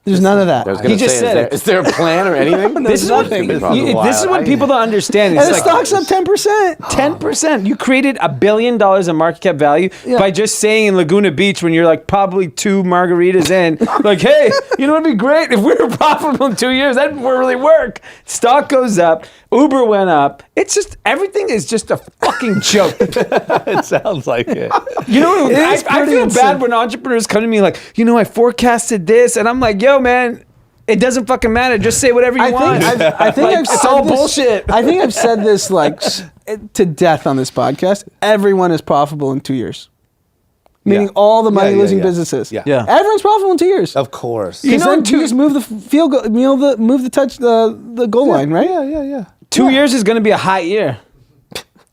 There's none of that. I was gonna He just say, said it. is there a plan or anything? This is what nothing. This this is what people don't understand. It's And the like stock's up 10%. 10%. You created $1 billion in market cap value by just saying in Laguna Beach when you're like probably 2 margaritas in, like, hey, you know what'd be great if we were profitable in 2 years? That'd really work. Stock goes up. Uber went up. It's just everything is just a fucking joke. It sounds like it. You know, It I is pretty feel insane. bad when entrepreneurs come to me like, you know, I forecasted this, and I'm like, yo, man, it doesn't fucking matter. Just say whatever you want. I think Like, I've it's said all this- bullshit. I think I've said this like to death on this podcast. Everyone is profitable in 2 years. Meaning Yeah. all the Yeah, money losing yeah. businesses. Yeah. Yeah. Everyone's profitable in 2 years. Of course. You know, in you just move the field goal, move the touch the goal line, right? Yeah. 2 years is going to be a hot year.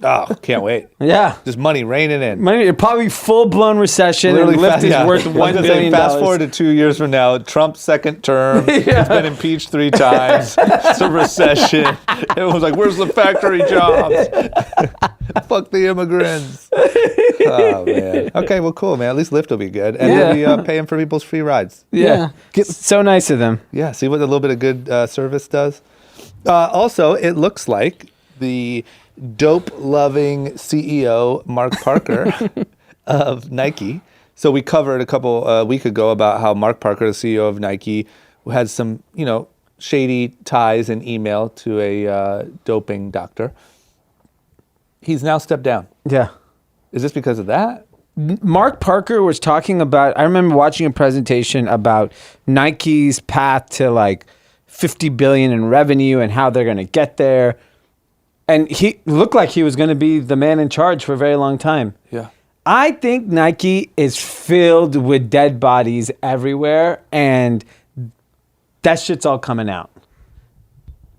Oh, can't wait. Yeah. Just money raining in. Money, probably full-blown recession, and Lyft is worth I was $1 gonna say, billion. Fast forward to 2 years from now, Trump's second term. He's been impeached 3 times. It's a recession. Everyone's like, where's the factory jobs? Fuck the immigrants. Oh, man. Okay, well, cool, man. At least Lyft will be good. And they'll be paying for people's free rides. Yeah. So nice of them. Yeah, see what a little bit of good service does? Also, it looks like the dope-loving CEO, Mark Parker, of Nike. So we covered a couple week ago about how Mark Parker, the CEO of Nike, had some, shady ties and email to a doping doctor. He's now stepped down. Yeah. Is this because of that? Mark Parker was talking about, I remember watching a presentation about Nike's path to like 50 billion in revenue and how they're going to get there. And he looked like he was going to be the man in charge for a very long time. Yeah. I think Nike is filled with dead bodies everywhere, and that shit's all coming out.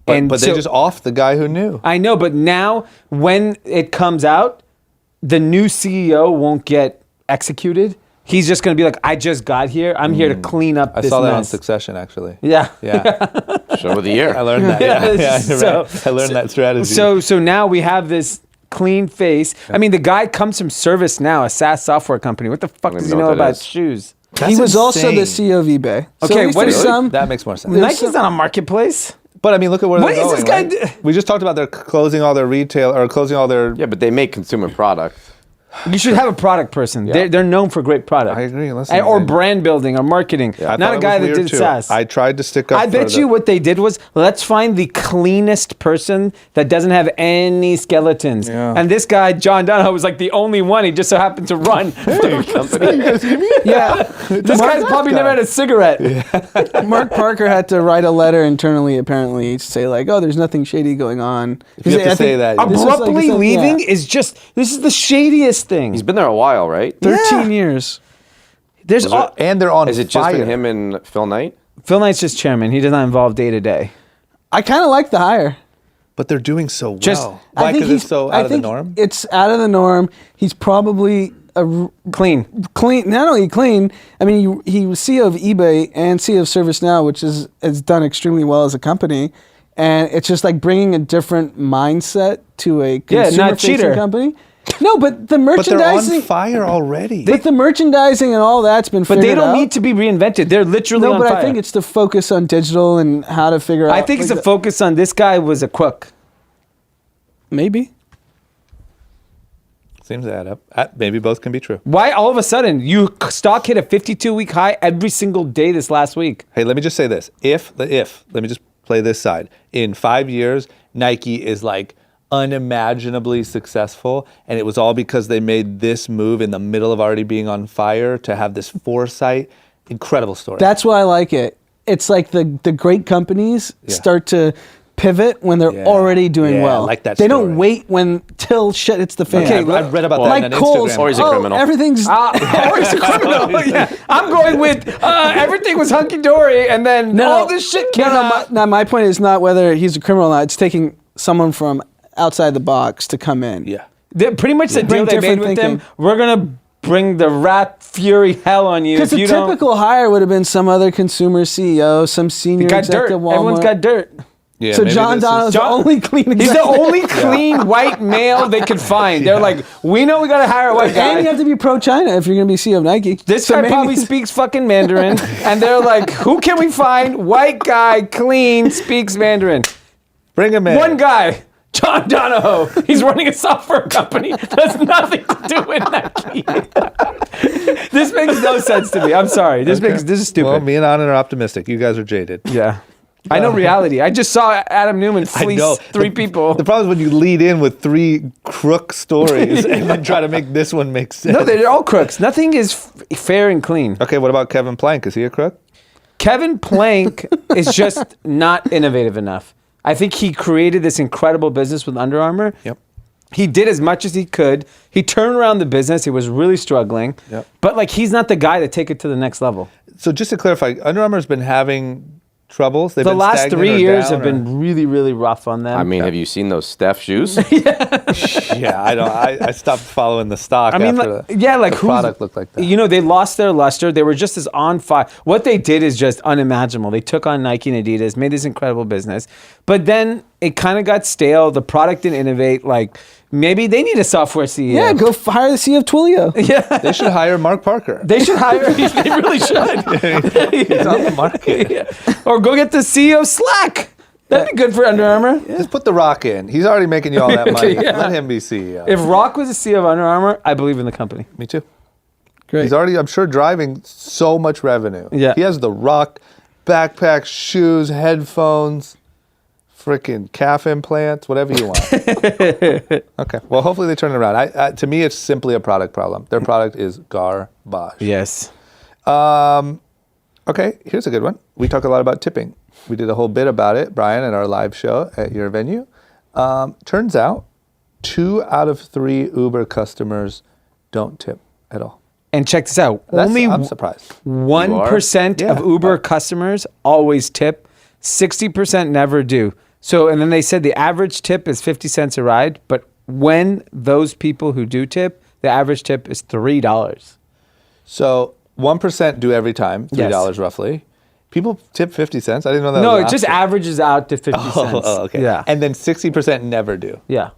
But they just off the guy who knew. I know, but now when it comes out, the new CEO won't get executed. He's just going to be like, I just got here. I'm here to clean up this I saw that on mess. Succession, actually. Yeah. Yeah. Show of the year. I learned that. Yeah, you're right. I learned that strategy. So now we have this clean face. I mean, the guy comes from ServiceNow, a SaaS software company. What the fuck does he know what that about is. shoes? He was also the CEO of eBay. Okay, what is some? That makes more sense. Nike's not a marketplace. But I mean, look at where What they're is going. this guy Right? We just talked about they're closing all their retail or closing all their. Yeah, but they make consumer products. You should have a product person. Yeah. They're known for great product. I agree. Listen, Or brand building or marketing. I Not thought a it guy was that weird, did too. SaaS. I tried to stick up. I bet for you what they did was, let's find the cleanest person that doesn't have any skeletons. Yeah. And this guy, John Donahoe, was like the only one. He just so happened to run the company. Yeah. This guy's probably never had a cigarette. Mark Parker had to write a letter internally, apparently, to say like, "Oh, there's nothing shady going on." If you have to say that, This is Abruptly like- leaving yeah. is just, this is the shadiest thing. He's been there a while, right? 13 years. There's and they're on Is it just fire. been him and Phil Knight? Phil Knight's just chairman. He does not involve day to day. I kind of like the hire. But they're doing so well. Just- Why? I think Because it's so I out of the think norm? It's out of the norm. He's probably Clean. clean. Not only clean. I mean, he was CEO of eBay and CEO of ServiceNow, which has done extremely well as a company. And it's just like bringing a different mindset to a Yeah, not consumer-facing cheater. company. No, but the But they're on merchandising. fire already. But the merchandising and all that's been But figured they don't out. need to be reinvented. They're literally No, on but fire. I think it's the focus on digital and how to figure out. I think it's like a focus on this guy was a crook. maybe. Seems to add up. Maybe both can be true. Why all of a sudden stock hit a 52-week high every single day this last week? Hey, let me just say this. If, let me just play this side. In 5 years, Nike is like unimaginably successful, and it was all because they made this move in the middle of already being on fire to have this foresight. Incredible story. That's why I like it. It's like the great companies start to pivot when they're Yeah. already doing Yeah, I well. like that They story. don't wait till shit hits the fan. Okay, I read about that like on Kohl's. Instagram. Or he's a criminal. Everything's Or he's a criminal. Yeah. I'm going with everything was hunky dory, and then all this shit came out. My point is not whether he's a criminal or not. It's taking someone from outside the box to come in. yeah. Pretty much the Bring deal they made different with thinking. them. We're gonna bring the rat fury hell on you Because if the you don't. typical hire would have been some other consumer CEO, some senior Got dirt. executive at Walmart. Everyone's got dirt. Yeah, So maybe John this is- Donald's the John- only clean He's the executive. only clean white male they could find. They're like, we know we gotta hire a white And you guy. have to be pro-China if you're going to be CEO of Nike. This So guy maybe- probably speaks fucking Mandarin, and they're like, who can we find? White guy, clean, speaks Mandarin. Bring him in. One guy, John Donahoe. He's running a software company. That's nothing to do with Nike. This makes no sense to me. I'm sorry. This is stupid. Well, me and Anand are optimistic. You guys are jaded. Yeah. I know reality. I just saw Adam Newman fleece know. three people. The problem is when you lead in with 3 crook stories and then try to make this one make sense. No, they're all crooks. Nothing is fair and clean. Okay, what about Kevin Plank? Is he a crook? Kevin Plank is just not innovative enough. I think he created this incredible business with Under Armour. Yep. He did as much as he could. He turned around the business. He was really struggling. Yep. But like he's not the guy to take it to the next level. So just to clarify, Under Armour's been having troubles. They've The been last stagnant 3 or years down, have or- been really, really rough on them. I mean, have you seen those Steph shoes? Yeah, I don't. I stopped following the stock. I mean, after like, yeah, like the who's- product looked like that. You know, they lost their luster. They were just as on fire. What they did is just unimaginable. They took on Nike and Adidas, made this incredible business, but then it kind of got stale. The product didn't innovate. Like Maybe they need a software CEO. Yeah, go hire the CEO of Twilio. Yeah. They should hire Mark Parker. They should hire. They really should. He's on the market. Yeah. Or go get the CEO of Slack. That'd be good for Under Armour. Just put The Rock in. He's already making you all that money. Yeah. Let him be CEO. If Rock was the CEO of Under Armour, I believe in the company. Me too. Great. He's already, I'm sure, driving so much revenue. Yeah. He has The Rock, backpacks, shoes, headphones, freaking calf implants, whatever you want. Okay. Well, hopefully they turn it around. To me, it's simply a product problem. Their product is garbage. Yes. Okay, here's a good one. We talk a lot about tipping. We did a whole bit about it, Brian, at our live show at your venue. Turns out 2 out of 3 Uber customers don't tip at all. And check this out. I'm surprised. 1% Yeah. of Uber customers always tip. 60% never do. So, and then they said the average tip is 50 cents a ride, but when those people who do tip, the average tip is $3. So 1% do every time, $3 Yes. roughly. People tip 50 cents. I didn't know that. No, was it just option. averages out to 50 cents. Oh, okay. Yeah. And then 60% never do. Yeah.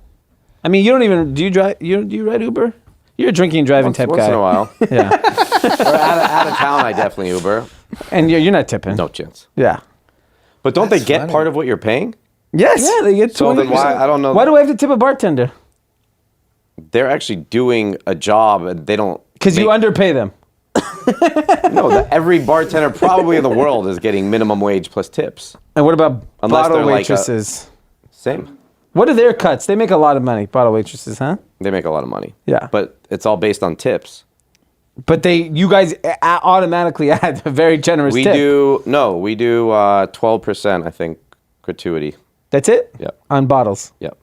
I mean, you don't even, do you drive, do you ride Uber? You're a drinking and driving type Once guy. in a while. Yeah. Or out of town, I definitely Uber. And you're not tipping. No chance. Yeah. But don't they That's get funny. part of what you're paying? Yes. Yeah, they get 20%. So then why? I don't know. Why do I have to tip a bartender? They're actually doing a job and they don't. Because you make- underpay them. No, every bartender probably in the world is getting minimum wage plus tips. And what about Unless bottle they're like a- waitresses? Same. What are their cuts? They make a lot of money, bottle waitresses, huh? They make a lot of money. Yeah. But it's all based on tips. But you guys automatically add a very generous We tip. do 12%, I think, gratuity. That's it? Yep. On bottles. Yep.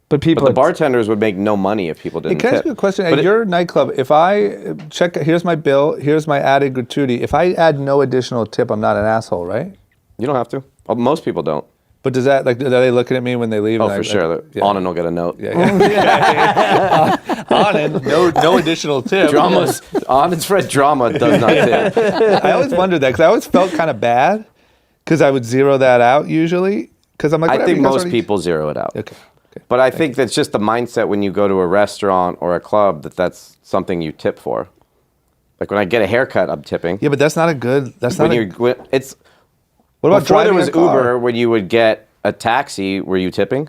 But people. But the bartenders would make no money if people Hey, didn't can I tip. ask you a question? But At it- your nightclub, if I check, here's my bill, here's my added gratuity. If I add no additional tip, I'm not an asshole, right? you don't have to. Well, most people don't. But does that, like, are they looking at me when they leave? Oh, and for sure. yeah. Anand will get a note. Yeah, yeah. Anand, no additional tip. Anand's Fred drama does not tip. I always wondered that because I always felt kind of bad because I would zero that out usually because I'm like, I whatever, think you guys most already- people zero it out. Okay. But I think that's just the mindset when you go to a restaurant or a club that's something you tip for. Like when I get a haircut, I'm tipping. Yeah, but that's not a good. That's not. It's What about before there driving was a car? Uber when you would get a taxi, were you tipping?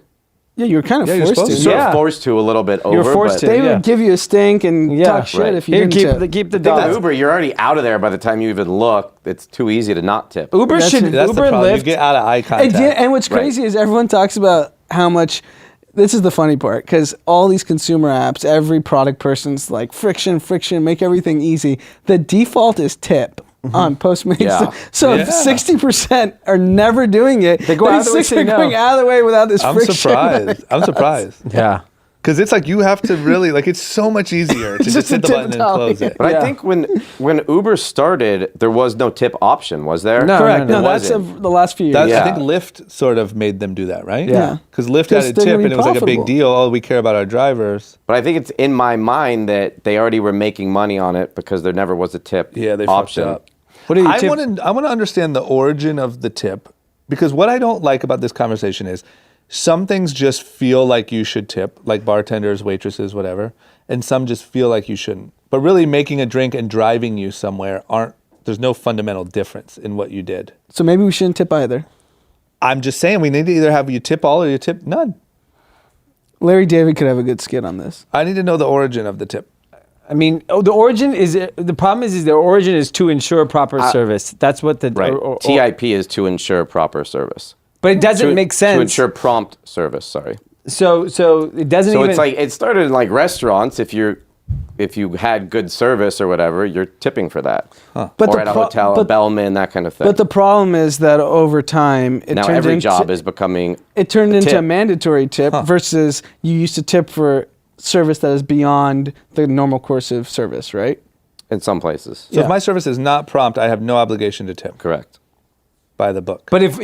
Yeah, you were kind of Yeah, you're forced supposed to. to. Sort Yeah. of forced to a little bit over. You're forced but to. They Yeah. would give you a stink and Yeah. talk shit Right. if you Here, didn't tip. keep the With dollars. Uber, you're already out of there by the time you even look. It's too easy to not tip. Uber That's should. it. That's Uber the and problem. You Lyft. get out of eye And, contact. and what's crazy is everyone talks about how much. This is the funny part because all these consumer apps, every product person's like friction, make everything easy. The default is tip on Postmates. Yeah. So if Yeah. 60% are never doing it, They go then out of the way 60 to are say no. going out of the way without this I'm friction. surprised. I'm surprised Yeah. because it's like you have to really like. It's so much easier to just Just hit the a tip button and towel. close it. But Yeah. I think when Uber started, there was no tip option, was there? No, Correct. no, No, no. that's wasn't. the last few years. That's, Yeah. I think Lyft sort of made them do that, right? Yeah. Because Lyft Because had a they're tip gonna and be it was like a big profitable. deal. Oh, we care about our drivers. But I think it's in my mind that they already were making money on it because there never was a tip Yeah, they option. fucked up. What do you I tip? want to understand the origin of the tip because what I don't like about this conversation is some things just feel like you should tip, like bartenders, waitresses, whatever, and some just feel like you shouldn't. But really, making a drink and driving you somewhere there's no fundamental difference in what you did. So maybe we shouldn't tip either. I'm just saying we need to either have you tip all or you tip none. Larry David could have a good skit on this. I need to know the origin of the tip. I mean, the origin is the problem is the origin is to ensure proper service. That's what the Right. TIP is to ensure proper service. But it doesn't To- make sense. To ensure prompt service, sorry. So it doesn't So even. it's like it started in like restaurants. If you had good service or whatever, you're tipping for that. But or the at a pro- hotel, a but- bellman, that kind of thing. But the problem is that over time, it now turned every into, job is becoming it turned into tip. a mandatory tip versus you used to tip for service that is beyond the normal course of service, right? in some places. So Yeah. if my service is not prompt, I have no obligation to tip Correct. by the book. But if,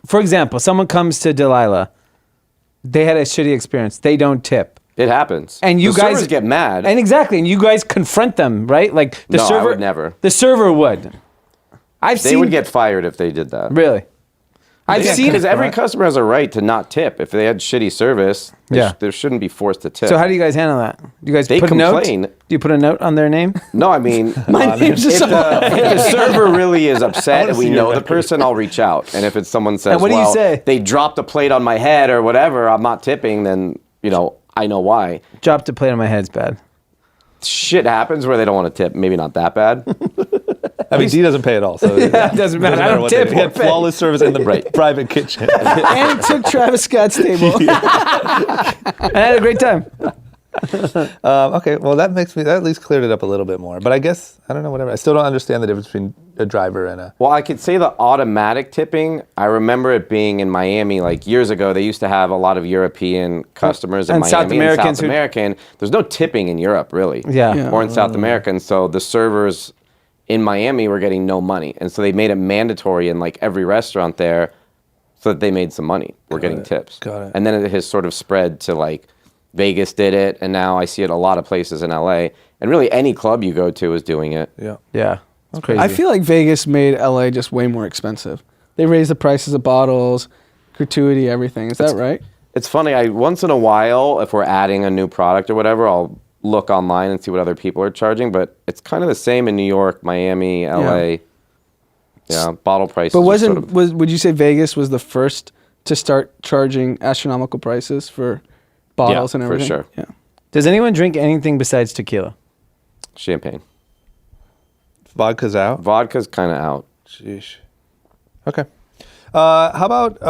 for example, someone comes to Delilah, they had a shitty experience. They don't tip. It happens. And you the guys servers get mad. And exactly, and you guys confront them, right? Like the No, I server would never. The server would. I've they seen would get fired if they did that. really. I've seen because it. every customer has a right to not tip. If they had shitty service, they shouldn't be forced to tip. So how do you guys handle that? Do you guys They put a note? complain. Do you put a note on their name? No, I mean, My name's if just the server really is upset and we see know your the record. person, I'll reach out. And if it's someone says, And what do you well, say? they dropped a plate on my head or whatever, I'm not tipping, then, I know why. Dropped a plate on my head's bad. Shit happens where they don't want to tip. Maybe not that bad. I mean, D doesn't pay at all, so It doesn't matter. I don't what tip they do. He had or pay. flawless service in the Right. private kitchen. And he took Travis Scott's table. And I had a great time. Okay, well that at least cleared it up a little bit more. But I guess I don't know, whatever. I still don't understand the difference between a driver and a. Well, I could say the automatic tipping. I remember it being in Miami like years ago. They used to have a lot of European customers in And Miami South Americans and South who- American. There's no tipping in Europe, really. Yeah. Or in South America. And so the servers in Miami were getting no money. And so they made it mandatory in like every restaurant there so that they made some money. We're getting tips. Got it. And then it has sort of spread to like Vegas did it. And now I see it a lot of places in LA. And really any club you go to is doing it. Yeah. Yeah. It's crazy. I feel like Vegas made LA just way more expensive. They raised the prices of bottles, gratuity, everything. Is that right? It's funny. I once in a while, if we're adding a new product or whatever, I'll look online and see what other people are charging. But it's kind of the same in New York, Miami, LA. Yeah, bottle prices. But are sort of- would you say Vegas was the first to start charging astronomical prices for bottles and for everything? sure. Yeah. Does anyone drink anything besides tequila? champagne? Vodka's out. Vodka's kind of out. Sheesh. Okay. How about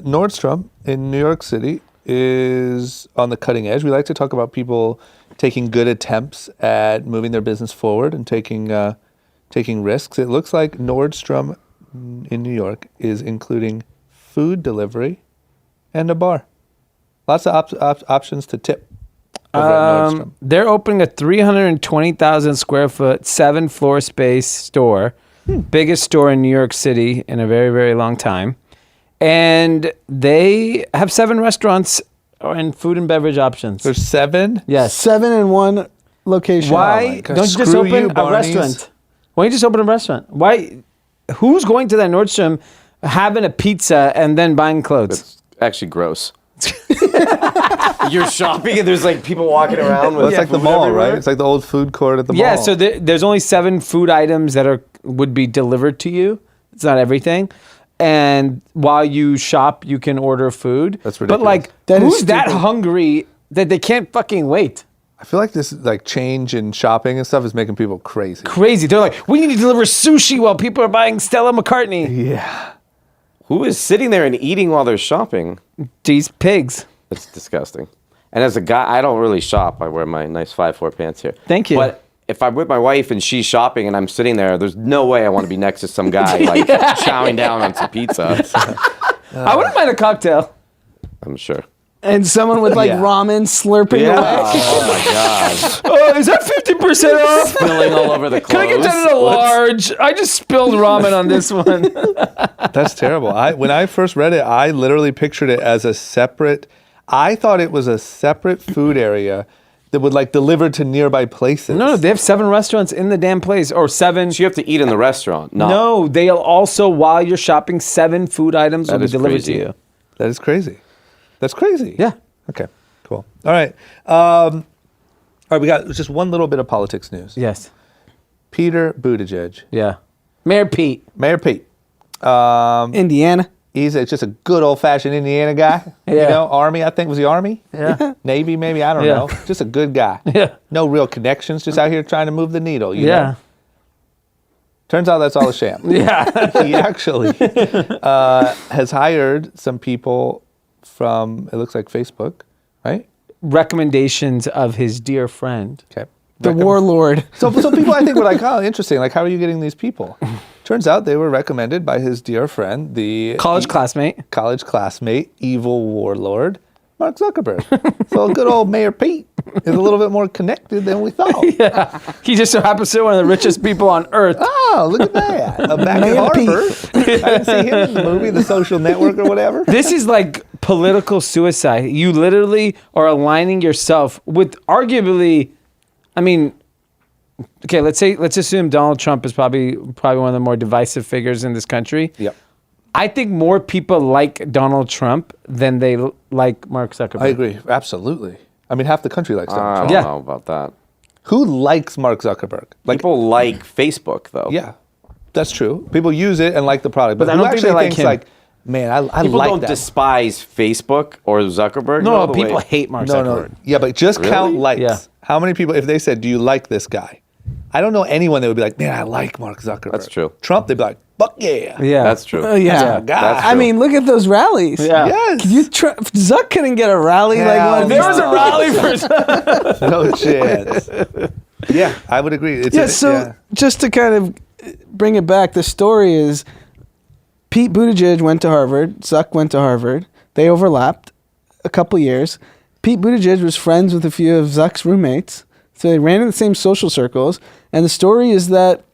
Nordstrom in New York City is on the cutting edge. We like to talk about people taking good attempts at moving their business forward and taking risks. It looks like Nordstrom in New York is including food delivery and a bar. Lots of options to tip over at Nordstrom. They're opening a 320,000 square foot, 7-floor space store, biggest store in New York City in a very, very long time. And they have 7 restaurants and food and beverage options. There's 7? Yes. 7 in one location. Why God. don't you just Screw open you, a Barney's. restaurant? Why don't you just open a restaurant? Why? Who's going to that Nordstrom, having a pizza, and then buying clothes? It's actually gross. You're shopping and there's like people walking around with Well, it's like the food mall, everywhere. right? It's like the old food court at the Yeah, mall. so there's only 7 food items that would be delivered to you. It's not everything. And while you shop, you can order food. That's But ridiculous. like, That is who's that stupid. hungry that they can't fucking wait? I feel like this like change in shopping and stuff is making people crazy. Crazy. They're like, we need to deliver sushi while people are buying Stella McCartney. Yeah. Who is sitting there and eating while they're shopping? These pigs. It's disgusting. And as a guy, I don't really shop. I wear my nice 5'4" pants here. Thank you. But if I'm with my wife and she's shopping and I'm sitting there, there's no way I want to be next to some guy like chowing down on some pizza. I wouldn't mind a cocktail. I'm sure. And someone with like Yeah. ramen slurping Yeah. away. Oh my god. Oh, is that 50% off? Spilling all over the Can I clothes. get that in a large? I just spilled ramen on this one. That's terrible. When I first read it, I literally pictured it as a separate. I thought it was a separate food area that would like deliver to nearby places. No, they have 7 restaurants in the damn place, or 7. So you have to eat in the restaurant. Not No, they'll also, while you're shopping, 7 food items will be is delivered crazy. to you. That is crazy. That's crazy. Yeah. Okay. Cool. All right. All right. We got just one little bit of politics news. Yes. Peter Buttigieg, Yeah. Mayor Pete. Mayor Pete. Indiana. He's just a good old fashioned Indiana guy. You Yeah. know, Army. I think was he Army? Yeah. Navy, maybe. I don't Yeah. know. Just a good guy. Yeah. No real connections. Just out here trying to move the needle. You Yeah. know? Turns out that's all a sham. Yeah. He actually has hired some people from, it looks like Facebook, right? Recommendations of his dear friend. Okay. The warlord. So people I think would like, oh, interesting. Like, how are you getting these people? Turns out they were recommended by his dear friend, the College classmate. college classmate, evil warlord, Mark Zuckerberg. So good old Mayor Pete is a little bit more connected than we thought. Yeah. He just so happens to be one of the richest people on earth. Oh, look at that. Back at Mayor Pete. Harvard. I didn't see him in the movie, The Social Network or whatever. This is like political suicide. You literally are aligning yourself with arguably, I mean, okay, let's assume Donald Trump is probably one of the more divisive figures in this country. Yep. I think more people like Donald Trump than they like Mark Zuckerberg. I agree. Absolutely. I mean, half the country likes Donald I Trump. don't Yeah. know about that. Who likes Mark Zuckerberg? Like, People like Facebook though. yeah, that's true. People use it and like the product, but I who don't think actually they like thinks him. like, man, I People like don't that. despise Facebook or Zuckerberg. No, the people way- hate Mark No, Zuckerberg. no. Yeah, but just count Really? likes. Yeah. How many people, if they said, do you like this guy? I don't know anyone that would be like, man, I like Mark Zuckerberg. That's true. Trump, they'd be like, fuck yeah. Yeah. That's true. Yeah. God. That's I true. mean, look at those rallies. Yeah. Yes. Zuck couldn't get a rally like Hell one of no. these. There was a rally for No chance. Yeah, I would agree. It's Yeah, so just to kind of bring it back, the story is Pete Buttigieg went to Harvard, Zuck went to Harvard. They overlapped a couple years. Pete Buttigieg was friends with a few of Zuck's roommates, so they ran in the same social circles. And the story is that,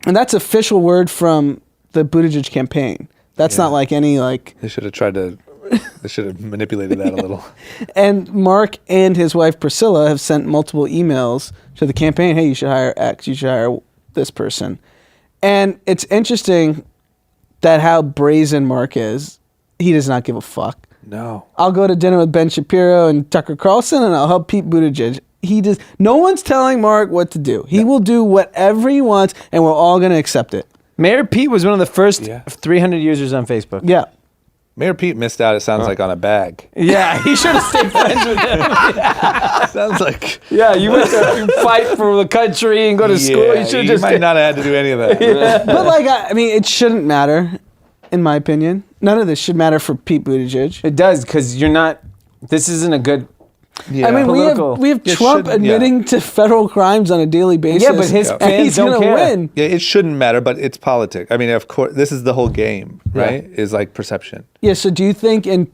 and that's official word from the Buttigieg campaign. That's Yeah. not like any like. they should have tried to, they should have manipulated that a little. And Mark and his wife Priscilla have sent multiple emails to the campaign. Hey, you should hire X. You should hire this person. And it's interesting that how brazen Mark is. He does not give a fuck. No. I'll go to dinner with Ben Shapiro and Tucker Carlson, and I'll help Pete Buttigieg. He does. No one's telling Mark what to do. He will do whatever he wants, and we're all going to accept it. Mayor Pete was one of the first Yeah. 300 users on Facebook. Yeah. Mayor Pete missed out, it sounds like, on a bag. Yeah, he should have stayed friends with him. Sounds like, Yeah, you went to fight for the country and go to school. yeah, You should you just might not have had to do any of that. But like, I mean, it shouldn't matter, in my opinion. None of this should matter for Pete Buttigieg. It does because you're not. This isn't a good. Yeah. I mean, Political. we have You Trump shouldn't- yeah. admitting to federal crimes on a daily basis. Yeah, but his and fans he's don't gonna care. win. Yeah, it shouldn't matter, but it's politics. I mean, of course, this is the whole game, right? Is like perception. Yeah. So, do you think in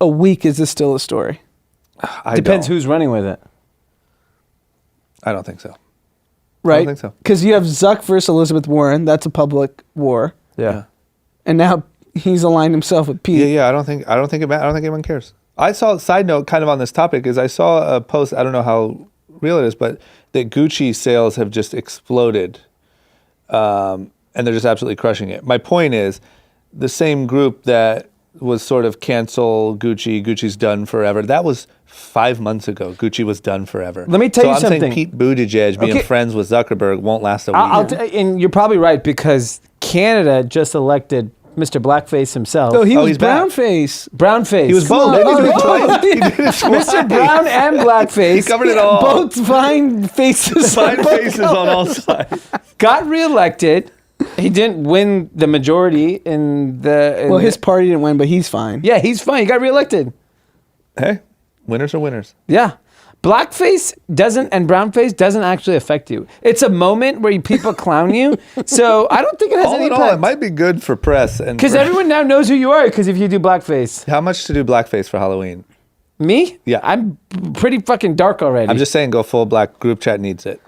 a week is this still a story? Depends don't. who's running with it. I don't think so. Right. think so. Because you have Zuck versus Elizabeth Warren. That's a public war, Yeah. and now he's aligned himself with Pete. Yeah, I don't think anyone cares. I saw, side note, kind of on this topic, is I saw a post. I don't know how real it is, but that Gucci sales have just exploded, and they're just absolutely crushing it. My point is, the same group that was sort of cancel Gucci, Gucci's done forever. That was 5 months ago. Gucci was done forever. Let me tell you I'm something. saying Pete Buttigieg being Okay. friends with Zuckerberg won't last a week. And you're probably right because Canada just elected Mr. Blackface himself. Oh, he's was back. brownface. Brownface. He was both. on. He did it Oh, twice. He did it twice. Mr. Brown and Blackface He covered it all. Both fine faces. Fine faces on all sides. got reelected. He didn't win the majority in the. Well, his party didn't win, but he's fine. Yeah, he's fine. He got reelected. Hey, winners are winners. Yeah. Blackface doesn't and brownface doesn't actually affect you. It's a moment where people clown you. So I don't think it has All any in all, it impact. might be good for press and Because for- everyone now knows who you are because if you do blackface. How much to do blackface for Halloween? Me? Yeah. I'm pretty fucking dark already. I'm just saying, go full black. Group chat needs it.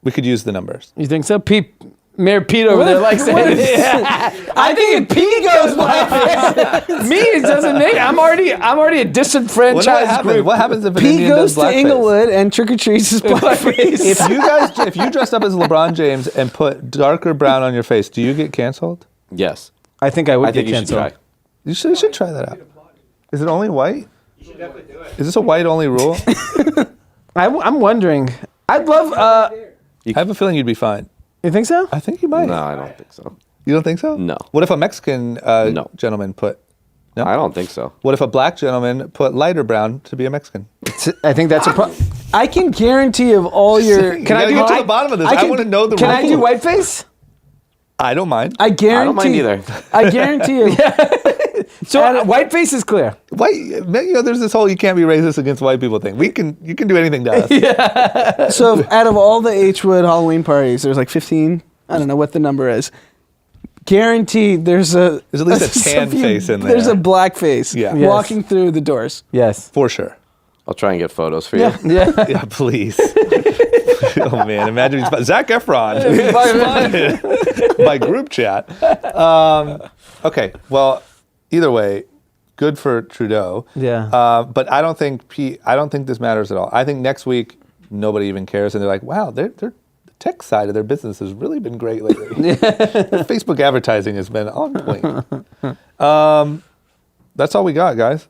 We could use the numbers. You think so? Mayor Pete over there likes it. Yeah. I think if Pete goes blackface, me it doesn't make. I'm already a disenfranchised group. What happens if an Pete Indian goes does to blackface? Inglewood and trick or treats his blackface. If you dressed up as LeBron James and put darker brown on your face, do you get canceled? Yes. I think I would I think get you should canceled. try. You should try that out. Is it only white? You should definitely do it. Is this a white only rule? I'm wondering. I'd love. I have a feeling you'd be fine. You think so? I think you might. No, I don't think so. You don't think so? No. What if a Mexican No. gentleman put? No? I don't think so. What if a black gentleman put lighter brown to be a Mexican? I think that's a problem. I can guarantee of all your. Can I get to the bottom of this? I want to know the Can I rules. do whiteface? I don't mind. I guarantee. I don't mind either. I guarantee you. So whiteface is clear. White, there's this whole you can't be racist against white people thing. You can do anything to us. So out of all the H.Wood Halloween parties, there's like 15. I don't know what the number is. Guaranteed, there's There's at least a tan few- face in there. There's a black face Yeah. Yes. walking through the doors. Yes. For sure. I'll try and get photos for you. Yeah. Yeah, please. Oh man, imagine he's Zac Efron by group chat. Okay, well, either way, good for Trudeau. Yeah. But I don't think this matters at all. I think next week nobody even cares, and they're like, wow, the tech side of their business has really been great lately. Their Facebook advertising has been on point. That's all we got, guys.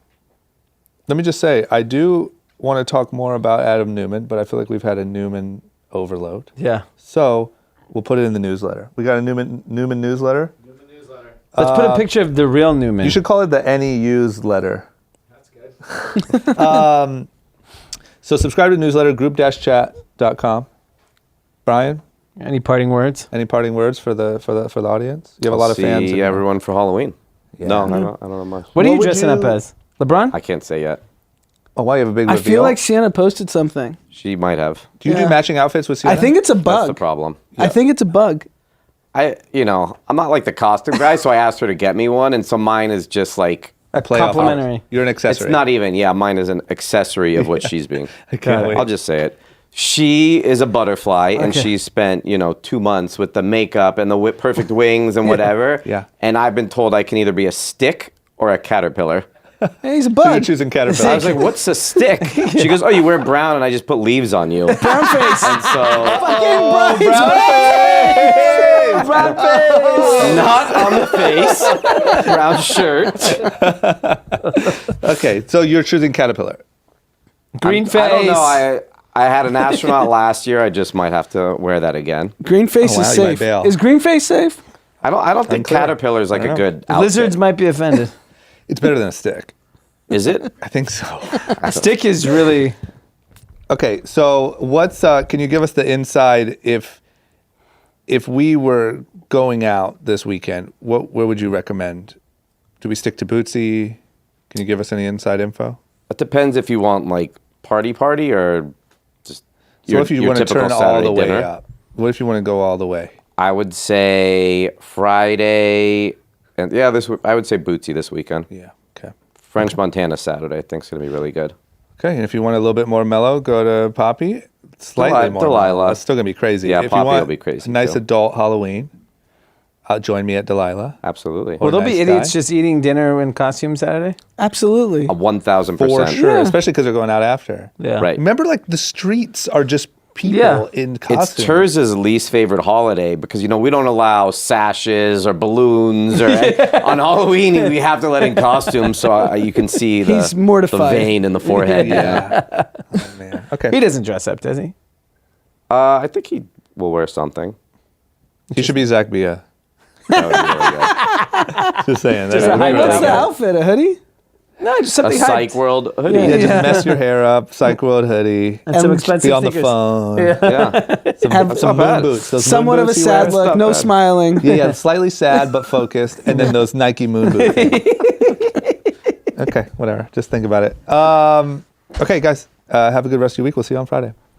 Let me just say, I do want to talk more about Adam Neumann, but I feel like we've had a Neumann overload. Yeah. So we'll put it in the newsletter. We got a Neumann newsletter. Newman newsletter. Let's put a picture of the real Newman. You should call it the NEU's letter. That's good. So subscribe to the newsletter, group-chat.com. Brian, Any parting words? any parting words for the audience? You have a lot of fans. See everyone for Halloween. Yeah. No, I don't know much. What are you would dressing up you- as? LeBron? I can't say yet. Oh, why you have a big I reveal? feel like Sienna posted something. She might have. Do you do Yeah. matching outfits with Sienna? I think it's a That's the bug. problem. I think it's a bug. I'm not like the costume guy, so I asked her to get me one, and so mine is just like, A Play off complimentary. ours. You're an it's accessory. not even, mine is an accessory of what she's being. I can't wait. I'll just say it. She is a butterfly, and Okay. she spent, 2 months with the makeup and the perfect wings and whatever. Yeah. And I've been told I can either be a stick or a caterpillar. Hey, he's a So you're bug. choosing I caterpillar. was like, what's a stick? She goes, oh, you wear brown, and I just put leaves on you. And Brown face. so, brown face. not on the face, brown shirt. Okay, so you're choosing caterpillar. Green face. I don't know. I had an astronaut last year. I just might have to wear that again. Green face Oh, wow, is you might safe. bail. Is green face safe? I don't think Unclear. caterpillar is like I don't a know. good outfit. Lizards might be offended. It's better than a stick. Is it? I think so. Stick is really. Okay, so what's can you give us the inside if we were going out this weekend, where would you recommend? Do we stick to Bootsy? Can you give us any inside info? It depends if you want like party or just So if you want to typical turn all Saturday the way dinner. up, what if you want to go all the way? I would say Friday, and I would say Bootsy this weekend. Yeah. Okay. French Montana Saturday, I think is gonna be really good. Okay, and if you want a little bit more mellow, go to Poppy. Slightly more Delilah. mellow. It's still gonna be crazy. Yeah, if Poppy you want will be crazy, a nice too. adult Halloween, join me at Delilah. Absolutely. Will there be nice idiots guy. just eating dinner in costume Saturday? Absolutely. 1,000%. For sure, Yeah. especially because they're going out after. Yeah. Right. Remember, like the streets are just people Yeah. in It's costumes. Terz's least favorite holiday because we don't allow sashes or balloons or on Halloween we have to let in costumes so you can see He's the mortified. vein in the forehead. Yeah. Oh, man. Okay. He doesn't dress up, does he? I think he will wear something. He should be Zach Bia. That would be really good. Just saying. Just That'd a be high really What's good. the outfit? A hoodie? No, just A something Psych hyped. World hoodie. Yeah. Yeah, just mess your hair up, Psych World hoodie, And some And expensive be on the sneakers. phone. Yeah. Some, Have- some not bad. moon boots. Those moon Somewhat of a boots he sad wears. look. not No bad. smiling. Yeah, slightly sad but focused, and then those Nike moon boots. Okay, whatever. Just think about it. Okay, guys, have a good rest of your week. We'll see you on Friday.